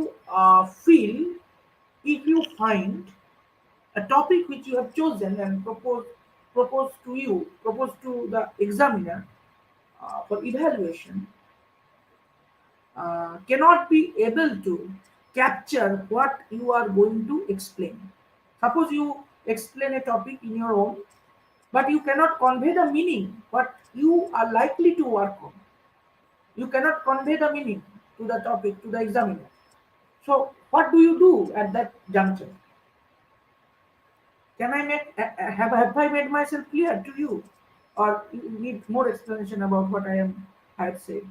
Speaker 1: feel if you find a topic which you have chosen and propose to the examiner for evaluation cannot be able to capture what you are going to explain. Suppose you explain a topic in your own, but you cannot convey the meaning what you are likely to work on. You cannot convey the meaning to the topic to the examiner. So what do you do at that juncture? Can I make have I made myself clear to you, or you need more explanation about what I have said?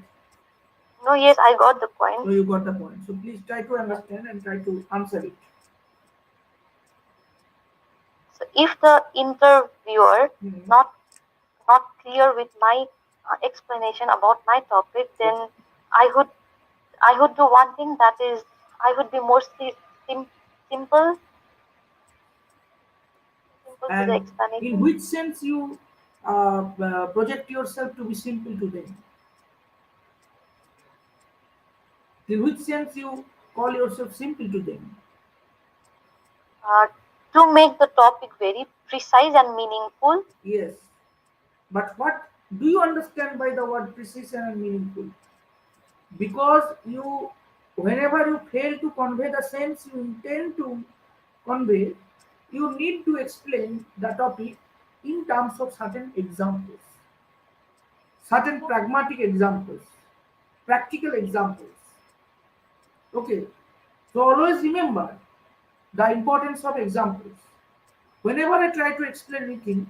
Speaker 2: No, yes, I got the point.
Speaker 1: So you got the point. So please try to understand and try to answer it.
Speaker 2: So if the interviewer not clear with my explanation about my topic, then I would do one thing, that is I would be more simple to the
Speaker 1: And
Speaker 2: explanation.
Speaker 1: in which sense you project yourself to be simple to them? In which sense you call yourself simple to them?
Speaker 2: To make the topic very precise and meaningful.
Speaker 1: Yes. But what do you understand by the word precise and meaningful? Because whenever you fail to convey the sense you intend to convey, you need to explain the topic in terms of certain examples, certain pragmatic examples, practical examples. Okay, so always remember the importance of examples. Whenever I try to explain anything,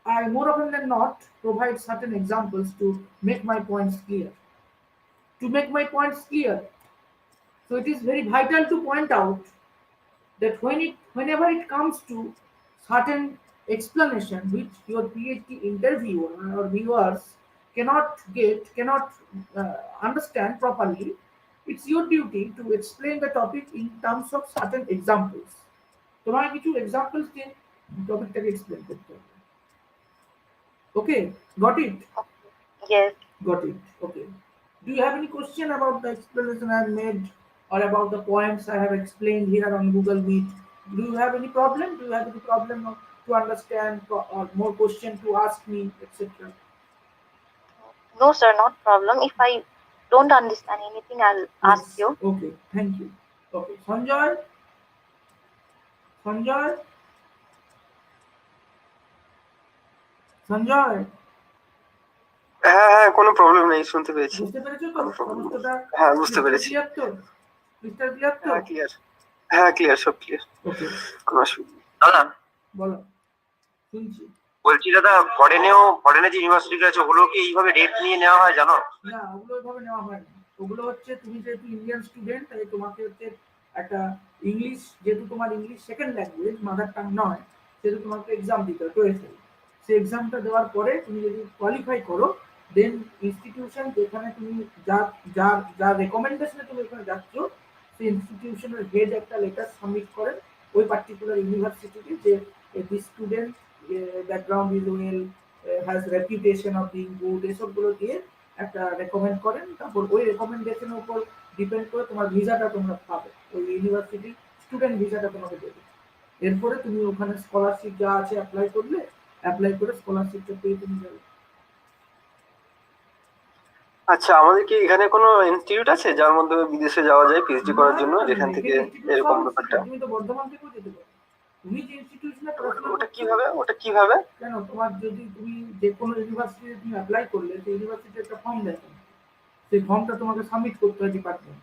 Speaker 1: I more often than not provide certain examples to make my points clear. To make my points clear. So it is very vital to point out that whenever it comes to certain explanation which your PhD interviewer or viewers cannot understand properly, it's your duty to explain the topic in terms of certain examples. তোমার কিছু examples দিয়ে টপিকটাকে explain করতে হবে। Okay, got it?
Speaker 2: Yes.
Speaker 1: Got it. Okay. Do you have any question about the explanation I have made or about the points I have explained here on Google Meet? Do you have any problem? Do you have any problem to understand or more question to ask me, etc.?
Speaker 2: No, sir, not problem. If I don't understand anything, I'll ask you.
Speaker 1: Okay, thank you. Okay, Sanjay? Sanjay? Sanjay?
Speaker 3: হ্যাঁ হ্যাঁ, কোনো problem নেই, শুনতে পেয়েছি।
Speaker 1: বুঝতে পেরেছো তো
Speaker 3: কোনো problem নেই।
Speaker 1: সমস্তটা?
Speaker 3: হ্যাঁ, বুঝতে পেরেছি।
Speaker 1: ক্লিয়ার তো? ক্লিয়ার তো?
Speaker 3: হ্যাঁ ক্লিয়ার, হ্যাঁ ক্লিয়ার, সব ক্লিয়ার।
Speaker 1: ওকে,
Speaker 3: কোনো অসুবিধা নেই। দাদা
Speaker 1: বলো, শুনছি।
Speaker 3: বলছি দাদা, ফরেনে যে ইউনিভার্সিটি আছে ওগুলো কি এইভাবে রেট নিয়ে নেওয়া হয় জানো?
Speaker 1: না, ওগুলো ওইভাবে নেওয়া হয় না। ওগুলো হচ্ছে তুমি যেহেতু ইন্ডিয়ান স্টুডেন্ট, তাই তোমাকে হচ্ছে একটা ইংলিশ, যেহেতু তোমার English second language, mother tongue নয়, সেহেতু তোমাকে এক্সাম দিতে হয়, TOEFL। সেই এক্সামটা দেওয়ার পরে তুমি যদি কোয়ালিফাই করো, দেন ইনস্টিটিউশন যেখানে তুমি যার রেকমেন্ডেশনে তুমি এখানে যাচ্ছ, সেই ইনস্টিটিউশনের হেড একটা লেটার সাবমিট করেন ওই পার্টিকুলার ইউনিভার্সিটিতে যে this student background is well, has reputation of being good, এসবগুলো দিয়ে একটা রেকমেন্ড করেন। তারপর ওই রেকমেন্ডেশনের উপর ডিপেন্ড করে তোমার ভিসাটা তোমরা পাবে, ওই ইউনিভার্সিটি স্টুডেন্ট ভিসাটা তোমাকে দেবে। এরপরে তুমি ওখানে স্কলারশিপ যা আছে অ্যাপ্লাই করলে, অ্যাপ্লাই করে স্কলারশিপটা পেয়ে তুমি যাবে।
Speaker 4: আচ্ছা, আমাদের কি এখানে কোনো ইনস্টিটিউট আছে যার মাধ্যমে বিদেশে যাওয়া যায় পিএইচডি করার জন্য, যেখান থেকে এরকম ব্যাপারটা?
Speaker 1: তুমি তো বর্ধমান থেকেও যেতে পারো। তুমি যে ইনস্টিটিউশনে পড়াশোনা
Speaker 4: ওটা কিভাবে?
Speaker 1: কেন, তোমার যদি তুমি যে কোনো ইউনিভার্সিটিতে তুমি অ্যাপ্লাই করলে, সেই ইউনিভার্সিটি একটা ফর্ম দেয় তোমাকে। সেই ফর্মটা তোমাকে সাবমিট করতে হয় ডিপার্টমেন্ট।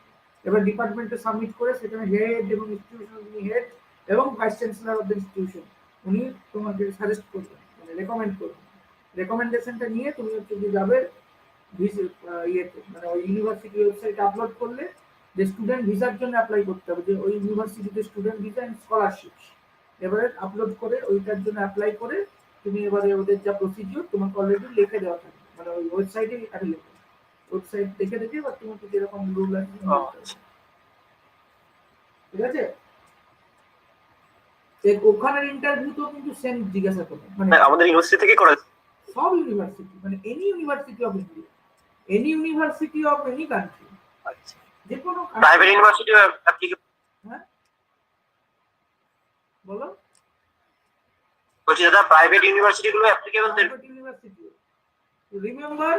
Speaker 1: এবার ডিপার্টমেন্টে সাবমিট করে সেখানে হেড এবং ইনস্টিটিউশন হেড এবং vice chancellor of the institution উনি তোমাকে সাজেস্ট করবেন, মানে রেকমেন্ড করবেন। রেকমেন্ডেশনটা নিয়ে তুমি হচ্ছে যে যাবে ইয়েতে, মানে ওই ইউনিভার্সিটি ওয়েবসাইটে আপলোড করলে যে স্টুডেন্ট ভিসার জন্য অ্যাপ্লাই করতে হবে, যে ওই ইউনিভার্সিটিতে স্টুডেন্ট ভিসা এন্ড স্কলারশিপ, এবারে আপলোড করে ওইটার জন্য অ্যাপ্লাই করে তুমি এবারে ওদের যা প্রসিডিউর তোমাকে অলরেডি লিখে দেওয়া থাকবে, মানে ওই ওয়েবসাইটে অ্যাভেলেবল। ওয়েবসাইট দেখে দেখে বা তোমাকে যেরকম রুল আছে ঠিক আছে। ওখানের ইন্টারভিউ তো কিন্তু সেম জিজ্ঞাসা করবে, মানে
Speaker 4: আমাদের ইউনিভার্সিটি থেকে করা
Speaker 1: সব ইউনিভার্সিটি, মানে any university of India, any university of any country,
Speaker 4: আচ্ছা,
Speaker 1: যে কোনো
Speaker 3: প্রাইভেট ইউনিভার্সিটি
Speaker 1: হ্যাঁ বলো।
Speaker 3: বলছি দাদা, প্রাইভেট ইউনিভার্সিটি গুলো applicable?
Speaker 1: Private university. Remember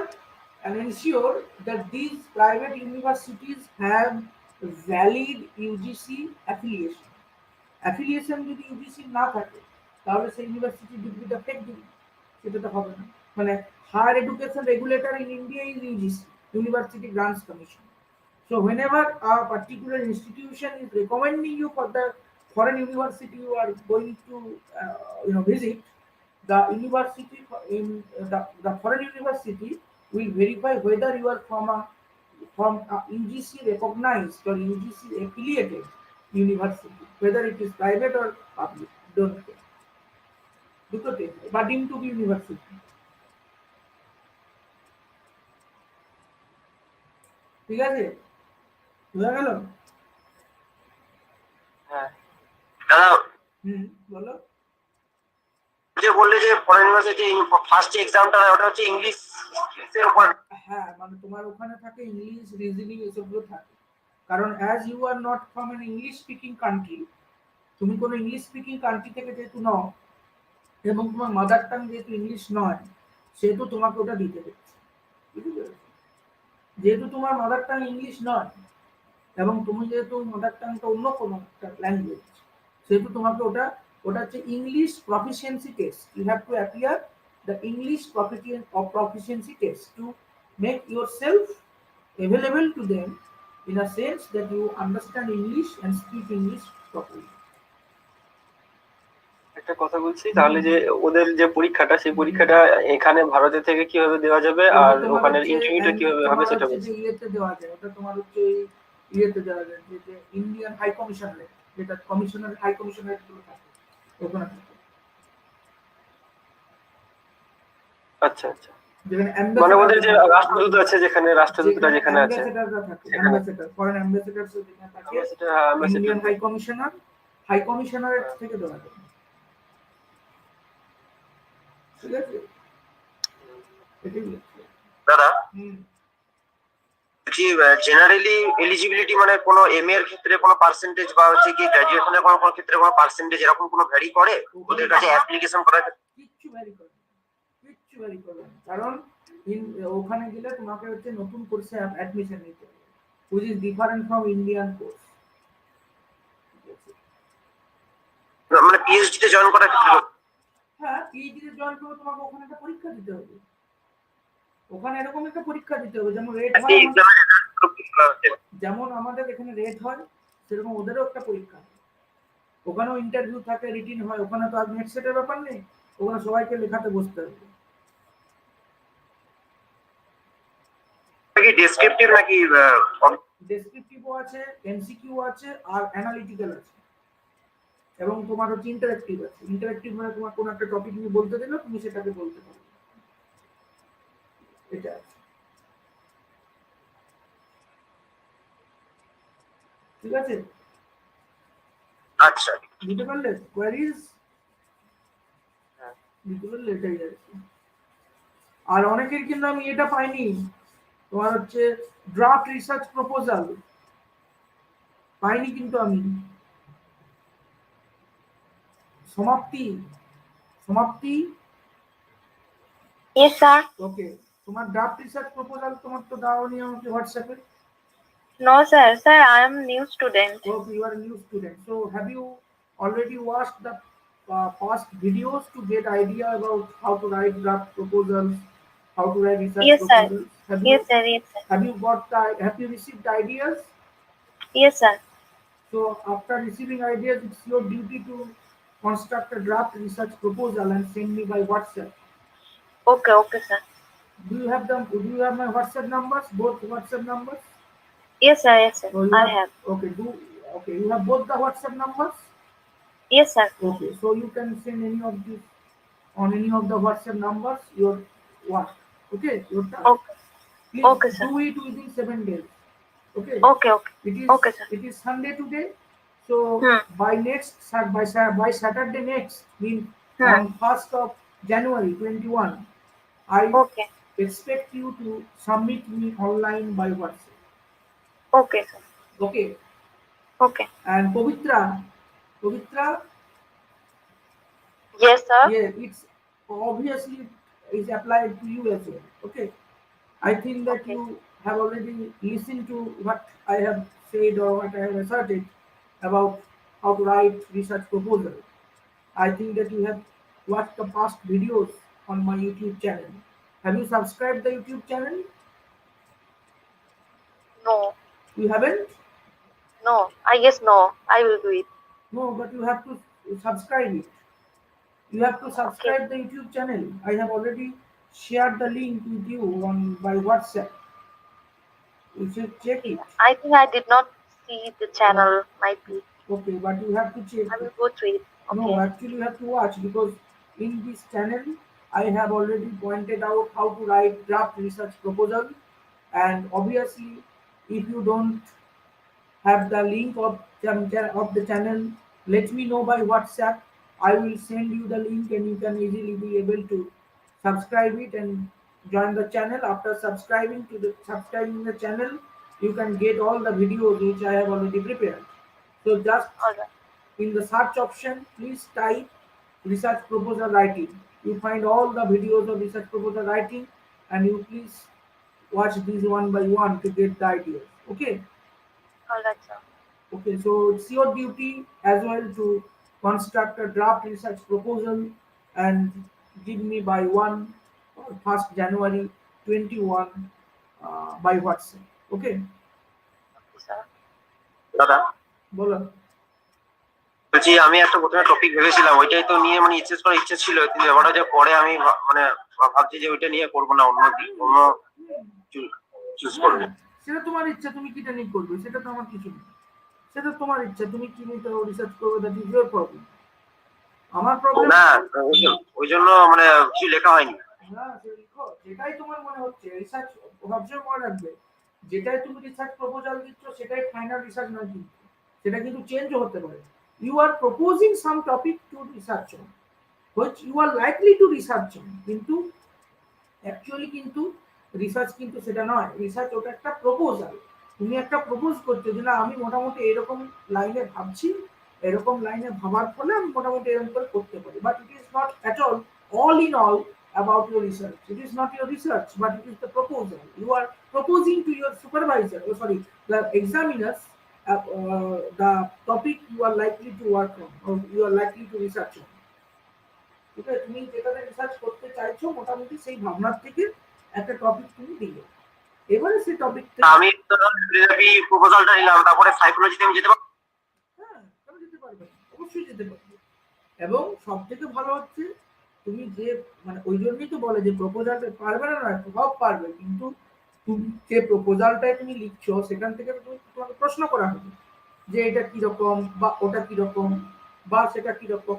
Speaker 1: and ensure that these private universities have valid UGC affiliation. Affiliation যদি UGC না থাকে তাহলে সেই ইউনিভার্সিটি ডিগ্রিটা ফেক ডিগ্রি, সেটা তো হবে না। মানে higher education regulator in India is UGC, University Grants Commission. So whenever a particular institution is recommending you for the foreign university you are going to visit, the university in the foreign university will verify whether you are from a UGC recognized or UGC affiliated university, whether it is private or public, don't care. দুটোতে বা deemed to be university, ঠিক আছে, বোঝা গেল?
Speaker 4: হ্যাঁ
Speaker 3: দাদা
Speaker 1: বলো।
Speaker 3: যে বললে যে ফরেন ইউনিভার্সিটি ফার্স্ট এক্সামটা ওটা হচ্ছে ইংলিশ এর উপর।
Speaker 1: হ্যাঁ, মানে তোমার ওখানে থাকে ইংলিশ, রিজনিং, এসবগুলো থাকে। কারণ as you are not from an English speaking country, তুমি কোনো ইংলিশ স্পিকিং কান্ট্রি থেকে যেহেতু নও এবং তোমার মাদার টাং যেহেতু ইংলিশ নয়, সেহেতু তোমাকে ওটা দিতে হচ্ছে। যেহেতু তোমার মাদার টাং ইংলিশ নয় এবং তুমি যেহেতু মাদার টাংটা অন্য কোনো একটা ল্যাঙ্গুয়েজ, সেহেতু তোমাকে ওটা হচ্ছে English proficiency test. You have to appear the English proficiency test to make yourself available to them in a sense that you understand English and speak English properly.
Speaker 4: একটা কথা বলছি, তাহলে যে ওদের যে পরীক্ষাটা, সেই পরীক্ষাটা এখানে ভারতে থেকে কিভাবে দেওয়া যাবে আর ওখানে ইন্টারভিউটা কিভাবে হবে সেটা বলছি।
Speaker 1: ইয়েতে দেওয়া যায়, ওটা তোমার হচ্ছে ইয়েতে দেওয়া যায়, যে ইন্ডিয়ান হাই কমিশনারেট, যেটা কমিশনার হাই কমিশনারেট গুলো থাকে ওখানে থাকে।
Speaker 4: আচ্ছা আচ্ছা, মানে ওদের যে রাষ্ট্রদূত আছে, যেখানে রাষ্ট্রদূতরা যেখানে আছে,
Speaker 1: অ্যাম্বাসেডর, ফরেন অ্যাম্বাসেডর যেখানে থাকে, ইন্ডিয়ান হাই কমিশনারেট থেকে দেওয়া যায়, ঠিক আছে।
Speaker 3: দাদা জেনারেলি এলিজিবিলিটি মানে কোনো এমএ এর ক্ষেত্রে কোনো পার্সেন্টেজ বা হচ্ছে কি গ্র্যাজুয়েশনের কোনো ক্ষেত্রে কোনো পার্সেন্টেজ এরকম কোনো ভ্যারি করে ওদের কাছে অ্যাপ্লিকেশন করার ক্ষেত্রে?
Speaker 1: কিচ্ছু ভ্যারি করে না, কারণ ওখানে গেলে তোমাকে হচ্ছে নতুন কোর্সে অ্যাডমিশন নিতে হবে, which is different from Indian course.
Speaker 3: মানে পিএইচডি তে জয়েন করার ক্ষেত্রে?
Speaker 1: হ্যাঁ, পিএইচডি তে জয়েন করে তোমাকে ওখানে একটা পরীক্ষা দিতে হবে, ওখানে এরকম একটা পরীক্ষা দিতে হবে, যেমন রেট হয়, যেমন আমাদের এখানে রেট হয় সেরকম ওদেরও একটা পরীক্ষা হয়। ওখানেও ইন্টারভিউ থাকে, রিটিন হয়। ওখানে তো আর নেট সেটের ব্যাপার নেই, ওখানে সবাইকে লেখাতে বসতে হবে।
Speaker 3: ডেসক্রিপটিভ নাকি?
Speaker 1: ডেসক্রিপটিভও আছে, এমসিকিউ আছে, আর অ্যানালিটিক্যাল আছে, এবং তোমার হচ্ছে ইন্টারেক্টিভ আছে। ইন্টারেক্টিভ মানে তোমার কোনো একটা টপিক নিয়ে বলতে দিলে তুমি সেটাকে বলতে পারবে, এটা আছে, ঠিক আছে।
Speaker 3: আচ্ছা,
Speaker 1: বুঝতে পারলে? কোয়ারিজ বুঝতে পারলে? এটাই আর কি। আর অনেকের কিন্তু আমি এটা পাইনি, তোমার হচ্ছে ড্রাফট রিসার্চ প্রপোজাল পাইনি কিন্তু আমি। সমাপ্তি, সমাপ্তি,
Speaker 2: Yes, sir.
Speaker 1: ওকে, তোমার ড্রাফট রিসার্চ প্রপোজাল তোমার তো দাওনি আমাকে হোয়াটসঅ্যাপে।
Speaker 2: No, sir. Sir, I am new student.
Speaker 1: Okay, you are a new student. So have you already watched the past videos to get idea about how to write draft proposals, how to write research
Speaker 2: Yes, sir.
Speaker 1: proposals?
Speaker 2: Yes, sir. Yes, sir.
Speaker 1: Have you received ideas?
Speaker 2: Yes, sir.
Speaker 1: So after receiving ideas, it's your duty to construct a draft research proposal and send me by WhatsApp.
Speaker 2: Okay, okay, sir.
Speaker 1: Do you have my WhatsApp numbers? Both WhatsApp numbers?
Speaker 2: Yes, sir. Yes, sir.
Speaker 1: So you
Speaker 2: I have.
Speaker 1: Okay, you have both the WhatsApp numbers?
Speaker 2: Yes, sir.
Speaker 1: Okay, so you can send any of these on any of the WhatsApp numbers your work. Okay, your task.
Speaker 2: Okay.
Speaker 1: Please
Speaker 2: Okay, sir.
Speaker 1: do it within 7 days. Okay.
Speaker 2: Okay, okay. Okay, sir.
Speaker 1: It is Sunday today, so
Speaker 2: Hmm.
Speaker 1: by Saturday next, mean
Speaker 2: Hmm.
Speaker 1: on 1st of January 21, I
Speaker 2: Okay.
Speaker 1: expect you to submit me online by WhatsApp.
Speaker 2: Okay, sir.
Speaker 1: Okay,
Speaker 2: Okay.
Speaker 1: and Pavitra,
Speaker 2: Yes, sir.
Speaker 1: yeah, it's obviously is applied to you as well. Okay, I think that
Speaker 2: Okay.
Speaker 1: you have already listened to what I have said or what I have asserted about how to write research proposal. I think that you have watched the past videos on my YouTube channel. Have you subscribed the YouTube channel?
Speaker 2: No.
Speaker 1: You haven't?
Speaker 2: No. I guess no. I will do it.
Speaker 1: No, but you have to subscribe it. You have to subscribe the YouTube channel. I have already shared the link with you on by WhatsApp. You should check it.
Speaker 2: I think I did not see the channel. Might be.
Speaker 1: Okay, but you have to check
Speaker 2: I
Speaker 1: it.
Speaker 2: will go through it.
Speaker 1: No,
Speaker 2: Okay.
Speaker 1: actually you have to watch, because in this channel I have already pointed out how to write draft research proposal, and obviously if you don't have the link of the channel, let me know by WhatsApp. I will send you the link and you can easily be able to subscribe it and join the channel. After subscribing the channel, you can get all the videos which I have already prepared. So just
Speaker 2: All right.
Speaker 1: in the search option, please type research proposal writing. You find all the videos of research proposal writing, and you please watch these one by one to get the ideas. Okay.
Speaker 2: All right, sir.
Speaker 1: Okay, so it's your duty as well to construct a draft research proposal and give me by 1st January 21 by WhatsApp. Okay,
Speaker 2: Okay, sir.
Speaker 3: দাদা
Speaker 1: বলো।
Speaker 3: বলছি, আমি একটা প্রথমে topic ভেবেছিলাম, ওইটাই তো নিয়ে মানে ইচ্ছে করার ইচ্ছে ছিল, কিন্তু ব্যাপারটা যে পরে আমি মানে ভাবছি যে ওইটা নিয়ে করবো না, অন্য চুজ করবো।
Speaker 1: সেটা তোমার ইচ্ছা, তুমি কিটা নিয়ে করবে, সেটা তো আমার কিছু নেই। সেটা তোমার ইচ্ছা, তুমি কি নিয়ে রিসার্চ করবে, দ্যাট ইজ ইওর প্রবলেম। আমার প্রবলেম
Speaker 3: না, ওই জন্য মানে কিছু লেখা হয়নি।
Speaker 1: না, লিখো যেটাই তোমার মনে হচ্ছে। রিসার্চ সবসময় মনে রাখবে, যেটাই তুমি রিসার্চ প্রপোজাল দিচ্ছ সেটাই ফাইনাল রিসার্চ নয়, কিন্তু সেটা কিন্তু চেঞ্জও হতে পারে। You are proposing some topic to research on, which you are likely to research on, কিন্তু অ্যাকচুয়ালি কিন্তু রিসার্চ কিন্তু সেটা নয়। রিসার্চ ওটা একটা প্রপোজাল। তুমি একটা প্রপোজ করছো যে না, আমি মোটামুটি এরকম লাইনে ভাবছি, এরকম লাইনে ভাবার ফলে আমি মোটামুটি এরকম করে করতে পারি। But it is not at all in all about your research. It is not your research, but it is the proposal. You are proposing to your supervisor, the examiners, the topic you are likely to work on or you are likely to research on. Okay, তুমি যেটাতে research করতে চাইছো মোটামুটি সেই ভাবনার থেকে একটা topic তুমি দিলে, এবারে সেই টপিক
Speaker 3: আমি প্রপোজালটা নিলাম, তারপরে সাইকোলজিতে আমি যেতে পারবো।
Speaker 1: হ্যাঁ, তুমি যেতে পারবে, অবশ্যই যেতে পারবে। এবং সব থেকে ভালো হচ্ছে তুমি যে মানে ওই জন্যই তো বলে যে প্রপোজালটা পারবে না, সব পারবে, কিন্তু তুমি যে প্রপোজালটাই তুমি লিখছো সেখান থেকে তোমাকে প্রশ্ন করা হবে যে এটা কিরকম বা ওটা কিরকম বা সেটা কিরকম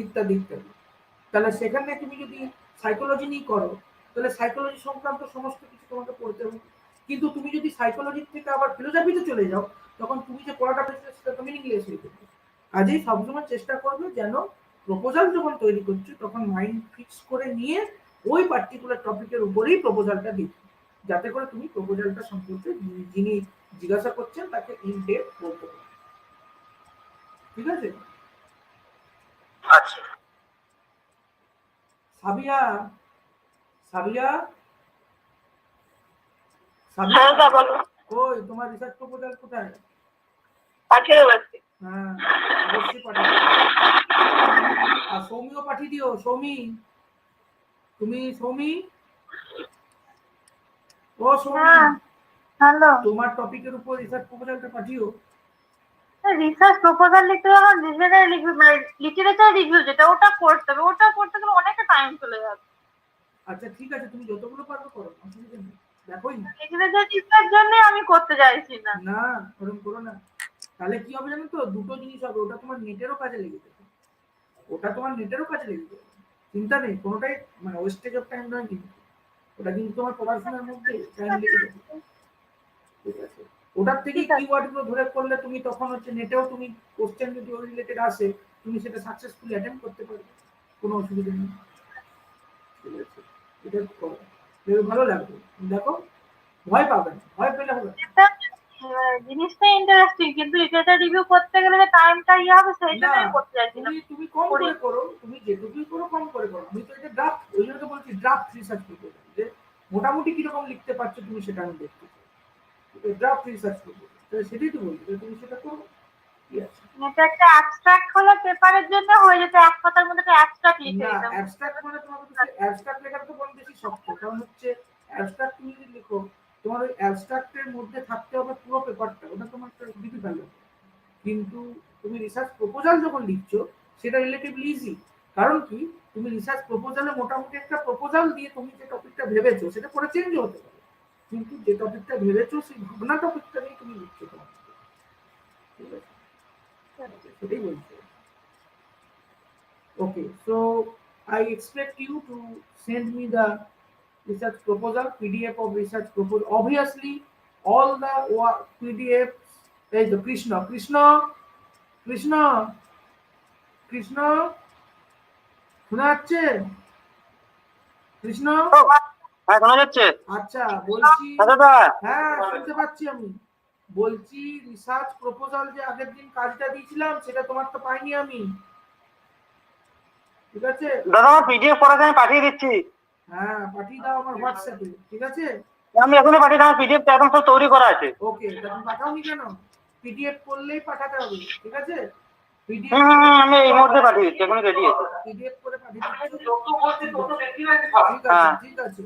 Speaker 1: ইত্যাদি ইত্যাদি। তাহলে সেখানে তুমি যদি সাইকোলজি নিয়ে করো, তাহলে সাইকোলজি সংক্রান্ত সমস্ত কিছু তোমাকে পড়তে হবে। কিন্তু তুমি যদি সাইকোলজির থেকে আবার ফিলোসফিতে চলে যাও, তখন তুমি যে পড়াটা পেয়েছো সেটা তো মিনিংলেস হয়ে যাবে। কাজেই সবসময় চেষ্টা করবে যেন প্রপোজাল যখন তৈরি করছো তখন মাইন্ড ফিক্স করে নিয়ে ওই পার্টিকুলার টপিকের উপরেই প্রপোজালটা দিতে, যাতে করে তুমি প্রপোজালটা সম্পর্কে যিনি জিজ্ঞাসা করছেন তাকে ইন ডেপথ বলতে পারো। ঠিক আছে?
Speaker 3: আচ্ছা।
Speaker 1: সাবিয়া, সাবিয়া,
Speaker 2: হ্যাঁ
Speaker 1: সাবিয়া,
Speaker 2: বলো।
Speaker 1: কই তোমার রিসার্চ প্রপোজাল কোথায়?
Speaker 2: পাঠিয়ে দেবো।
Speaker 1: হ্যাঁ, অবশ্যই পাঠিয়ে দিও। আর সৌমিও পাঠিয়ে দিও। সৌমি, তুমি সৌমি, ও সৌমি,
Speaker 2: হ্যাঁ হ্যালো।
Speaker 1: তোমার টপিকের উপর রিসার্চ প্রপোজালটা পাঠিও।
Speaker 2: রিসার্চ প্রপোজাল লিখতে যখন লিটারেচার রিভিউ যেটা ওটা করতে হবে, ওটা করতে গেলে অনেকটা টাইম চলে যাবে।
Speaker 1: আচ্ছা ঠিক আছে, তুমি যতগুলো পারবে করো, অসুবিধা নেই। দেখোই না,
Speaker 2: লিটারেচার রিভিউর জন্য আমি করতে চাইছি না।
Speaker 1: না ওরকম করো না। তাহলে কি হবে জানো তো, দুটো জিনিস হবে, ওটা তোমার নেটেরও কাজে লেগে যাবে, ওটা তোমার নেটেরও কাজে লেগে যাবে, চিন্তা নেই কোনোটাই, মানে ওয়েস্টেজ অফ টাইম নয় কিন্তু, ওটা কিন্তু তোমার পড়াশোনার মধ্যে টাইম লেগে যাবে। ঠিক আছে? ওটার থেকে
Speaker 2: ঠিক আছে।
Speaker 1: কিওয়ার্ড গুলো ধরে করলে তুমি তখন হচ্ছে নেটেও তুমি কোশ্চেন যদি ওই রিলেটেড আসে তুমি সেটা সাকসেসফুলি অ্যাটেম্প করতে পারবে, কোনো অসুবিধা নেই। ঠিক আছে? এটা করো, দেখবে ভালো লাগবে। দেখো, ভয় পাবে না, ভয় পেলে হবে না।
Speaker 2: জিনিসটা ইন্টারেস্টিং, কিন্তু লিটারেচার রিভিউ করতে গেলে যে টাইমটা ইয়ে হবে সেই জন্য
Speaker 1: না,
Speaker 2: আমি করতে চাইছি না।
Speaker 1: তুমি কম করে করো, তুমি যেটুকুই করো কম করে করো। আমি তো এটা ড্রাফট, ওই জন্য তো বলছি ড্রাফট রিসার্চ করতে, যে মোটামুটি কিরকম লিখতে পারছো তুমি সেটা আমি দেখতে চাই। ড্রাফট রিসার্চ করবো, সেটাই তো বলছি, তুমি সেটা করো। কি আছে?
Speaker 2: এটা একটা অ্যাবস্ট্রাক্ট হলে পেপারের জন্য হয়ে যেত, এক কথার মধ্যে একটা অ্যাবস্ট্রাক্ট লিখে
Speaker 1: না,
Speaker 2: দিতাম।
Speaker 1: অ্যাবস্ট্রাক্ট মানে তোমার কাছে অ্যাবস্ট্রাক্ট লেখাটা তো বড় বেশি শক্ত, কারণ হচ্ছে অ্যাবস্ট্রাক্ট তুমি যদি লিখো তোমার ওই অ্যাবস্ট্রাক্টের মধ্যে থাকতে হবে পুরো পেপারটা, ওটা তোমার একটা ডিফিকাল্ট হবে। কিন্তু তুমি রিসার্চ প্রপোজাল যখন লিখছো সেটা রিলেটিভলি ইজি, কারণ কি তুমি রিসার্চ প্রপোজালে মোটামুটি একটা প্রপোজাল দিয়ে তুমি যে টপিকটা ভেবেছো সেটা পরে চেঞ্জও হতে পারে, কিন্তু যে টপিকটা ভেবেছো সেই ভাবনা টপিকটা নিয়ে তুমি লিখছো তোমার। ঠিক আছে? সেটাই বলছি। Okay, so I expect you to send me the research proposal, PDF of research proposal. Obviously, all the PDFs. Hey, the Krishna, Krishna, শোনা যাচ্ছে? কৃষ্ণ,
Speaker 4: হ্যাঁ শোনা যাচ্ছে।
Speaker 1: আচ্ছা বলছি,
Speaker 4: দাদা
Speaker 1: হ্যাঁ শুনতে পাচ্ছি আমি। বলছি রিসার্চ প্রপোজাল যে আগের দিন কাজটা দিয়েছিলাম সেটা তোমার তো পাইনি আমি। ঠিক আছে?
Speaker 4: দাদা আমার পিডিএফ করা আমি পাঠিয়ে দিচ্ছি।
Speaker 1: হ্যাঁ পাঠিয়ে দাও আমার হোয়াটসঅ্যাপে। ঠিক আছে?
Speaker 4: আমি এখনই পাঠিয়ে দাও, পিডিএফ টা এখন সব তৈরি করা আছে।
Speaker 1: ওকে, তুমি পাঠাওনি কেন? পিডিএফ করলেই পাঠাতে হবে। ঠিক আছে? পিডিএফ
Speaker 4: আমি এই মুহূর্তে পাঠিয়ে দিচ্ছি, এখন রেডি আছে।
Speaker 1: পিডিএফ করে পাঠিয়ে দিচ্ছি। ঠিক আছে, ঠিক আছে।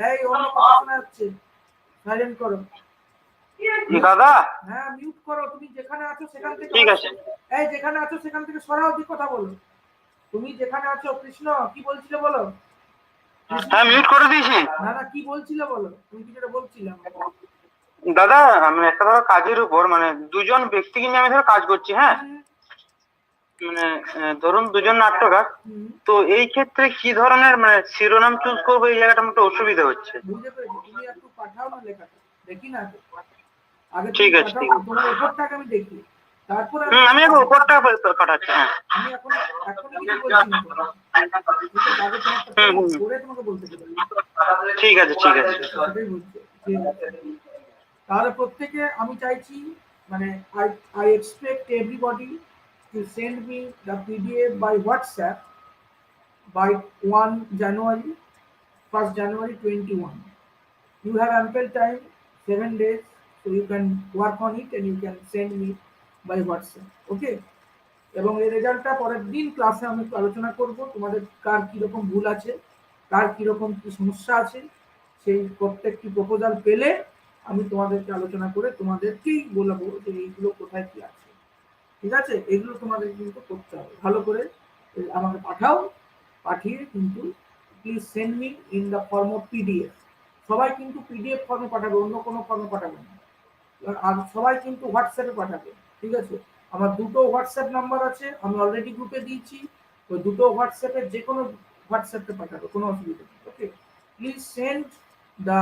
Speaker 1: এই অন্য কথা শোনা যাচ্ছে, সাইলেন্ট করো।
Speaker 4: দাদা
Speaker 1: হ্যাঁ মিউট করো, তুমি যেখানে আছো সেখান থেকে।
Speaker 4: ঠিক আছে।
Speaker 1: এই যেখানে আছো সেখান থেকে সরাও, দিয়ে কথা বলো। তুমি যেখানে আছো, কৃষ্ণ কি বলছিলে বলো?
Speaker 4: হ্যাঁ মিউট করে দিয়েছি।
Speaker 1: না না, কি বলছিলে বলো, তুমি কি যেটা বলছিলে?
Speaker 4: দাদা আমি একটা ধরো কাজের উপর, মানে দুজন ব্যক্তিকে নিয়ে আমি ধরো কাজ করছি, হ্যাঁ মানে ধরুন দুজন নাট্যকার, তো এই ক্ষেত্রে কি ধরনের মানে শিরোনাম চুজ করবো এই জায়গাটা আমার একটু অসুবিধা হচ্ছে।
Speaker 1: বুঝতে পেরেছি, তুমি একটু পাঠাও না লেখাটা, দেখি না আগে।
Speaker 4: ঠিক আছে,
Speaker 1: পাঠাও,
Speaker 4: ঠিক আছে।
Speaker 1: তোমার এফোর্টটাকে আমি দেখি, তারপর
Speaker 4: আমি এখন উপরটা পাঠাচ্ছি। হ্যাঁ
Speaker 1: আমি এখন কিছু বলছি না তোমাকে। ঠিক আছে? আগে তোমারটা করে তোমাকে বলতে পারি।
Speaker 4: ঠিক আছে, ঠিক আছে।
Speaker 1: সেটাই বলছি। ঠিক আছে, তাহলে প্রত্যেকে আমি চাইছি, মানে I expect everybody to send me the PDF by WhatsApp by 1 January, 1st January 21. You have ample time, 7 days, so you can work on it and you can send me by WhatsApp. Okay? এবং এই রেজাল্টটা পরের দিন ক্লাসে আমি একটু আলোচনা করব, তোমাদের কার কিরকম ভুল আছে, কার কিরকম কি সমস্যা আছে, সেই প্রত্যেকটি প্রপোজাল পেলে আমি তোমাদেরকে আলোচনা করে তোমাদেরকেই বলবো যে এইগুলো কোথায় কি আছে। ঠিক আছে? এগুলো তোমাদের কিন্তু করতে হবে ভালো করে, আমাকে পাঠাও, পাঠিয়ে কিন্তু please send me in the form of PDF. সবাই কিন্তু পিডিএফ ফর্মে পাঠাবে, অন্য কোনো ফর্মে পাঠাবে না। আর সবাই কিন্তু হোয়াটসঅ্যাপে পাঠাবে। ঠিক আছে? আমার দুটো হোয়াটসঅ্যাপ নাম্বার আছে, আমি অলরেডি গ্রুপে দিয়েছি, ওই দুটো হোয়াটসঅ্যাপে যে কোনো হোয়াটসঅ্যাপে পাঠাবে, কোনো অসুবিধা নেই। Okay, please send the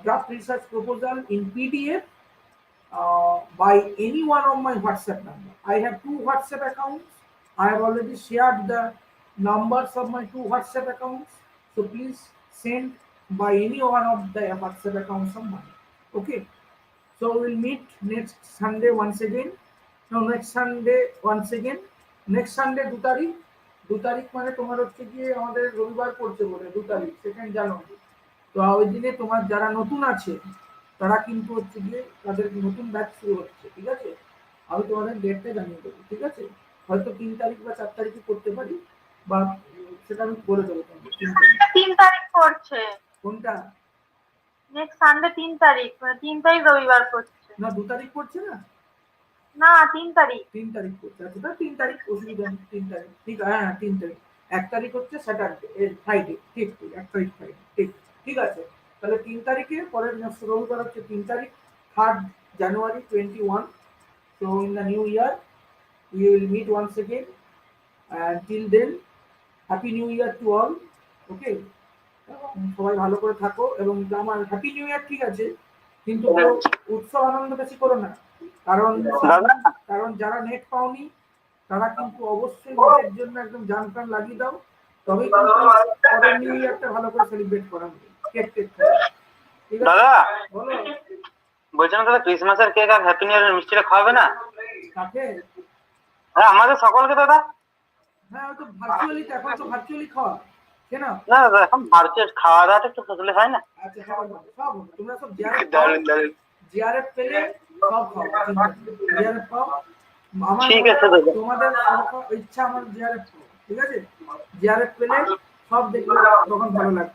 Speaker 1: draft research proposal in PDF by any one of my WhatsApp number. I have 2 WhatsApp accounts. I have already shared the numbers of my 2 WhatsApp accounts. So please send by any one of the WhatsApp accounts of mine. Okay. So we'll meet next Sunday once again. No, next Sunday once again. Next Sunday 2 তারিখ 2 তারিখ মানে তোমার হচ্ছে গিয়ে আমাদের রবিবার পড়ছে বলে 2 তারিখ 2nd জানুয়ারি। তো ওই দিনে তোমার যারা নতুন আছে তারা কিন্তু হচ্ছে গিয়ে তাদের নতুন ব্যাচ শুরু হচ্ছে, ঠিক আছে? আমি তোমাদের ডেটটা জানিয়ে দেবো, ঠিক আছে? হয়তো 3 তারিখ বা 4 তারিখে করতে পারি, বা সেটা আমি বলে দেবো তোমাকে।
Speaker 2: 3 তারিখ পড়ছে।
Speaker 1: কোনটা?
Speaker 2: নেক্সট সানডে 3 তারিখ, 3 তারিখ রবিবার পড়ছে।
Speaker 1: না 2 তারিখ পড়ছে না?
Speaker 2: না 3 তারিখ।
Speaker 1: 3 তারিখ পড়ছে। আচ্ছা তাহলে 3 তারিখ অসুবিধা নেই, 3 তারিখ ঠিক। হ্যাঁ 3 তারিখ। 1 তারিখ হচ্ছে স্যাটারডে, ফ্রাইডে, ঠিক ঠিক 1 তারিখ ফ্রাইডে, ঠিক ঠিক আছে। তাহলে 3 তারিখে পরের রবিবার হচ্ছে 3 তারিখ, 3rd January 21. So in the new year we will meet once again, and till then happy new year to all. Okay, সবাই ভালো করে থাকো। এবং আমার হ্যাপি নিউ ইয়ার ঠিক আছে, কিন্তু কেউ উৎসব আনন্দ বেশি করো না, কারণ কারণ যারা নেট পাওনি তারা কিন্তু অবশ্যই নেটের জন্য একদম জান প্রাণ লাগিয়ে দাও, তবেই কিন্তু পরের নিউ ইয়ারটা ভালো করে সেলিব্রেট করা হবে। কেক টেক ঠিক আছে
Speaker 4: দাদা
Speaker 1: বলো।
Speaker 4: বলছিলাম দাদা ক্রিসমাসের কেক আর হ্যাপি নিউ ইয়ারের মিষ্টিটা খাওয়াবে না?
Speaker 1: কাকে?
Speaker 4: হ্যাঁ আমাদের সকলকে দাদা।
Speaker 1: হ্যাঁ ওই তো ভার্চুয়ালি, এখন তো ভার্চুয়ালি খাওয়া কেন?
Speaker 4: না দাদা এখন ভারতীয় খাওয়া দাওয়াটা একটু ফসলে হয় না।
Speaker 1: আচ্ছা সব সব তোমরা সব জিআরএফ পেলে সব খাও, জিআরএফ পাও। আমার
Speaker 4: ঠিক আছে দাদা।
Speaker 1: তোমাদের ইচ্ছা আমার জিআরএফ, ঠিক আছে? জিআরএফ পেলে সব দেখবে তখন ভালো লাগবে।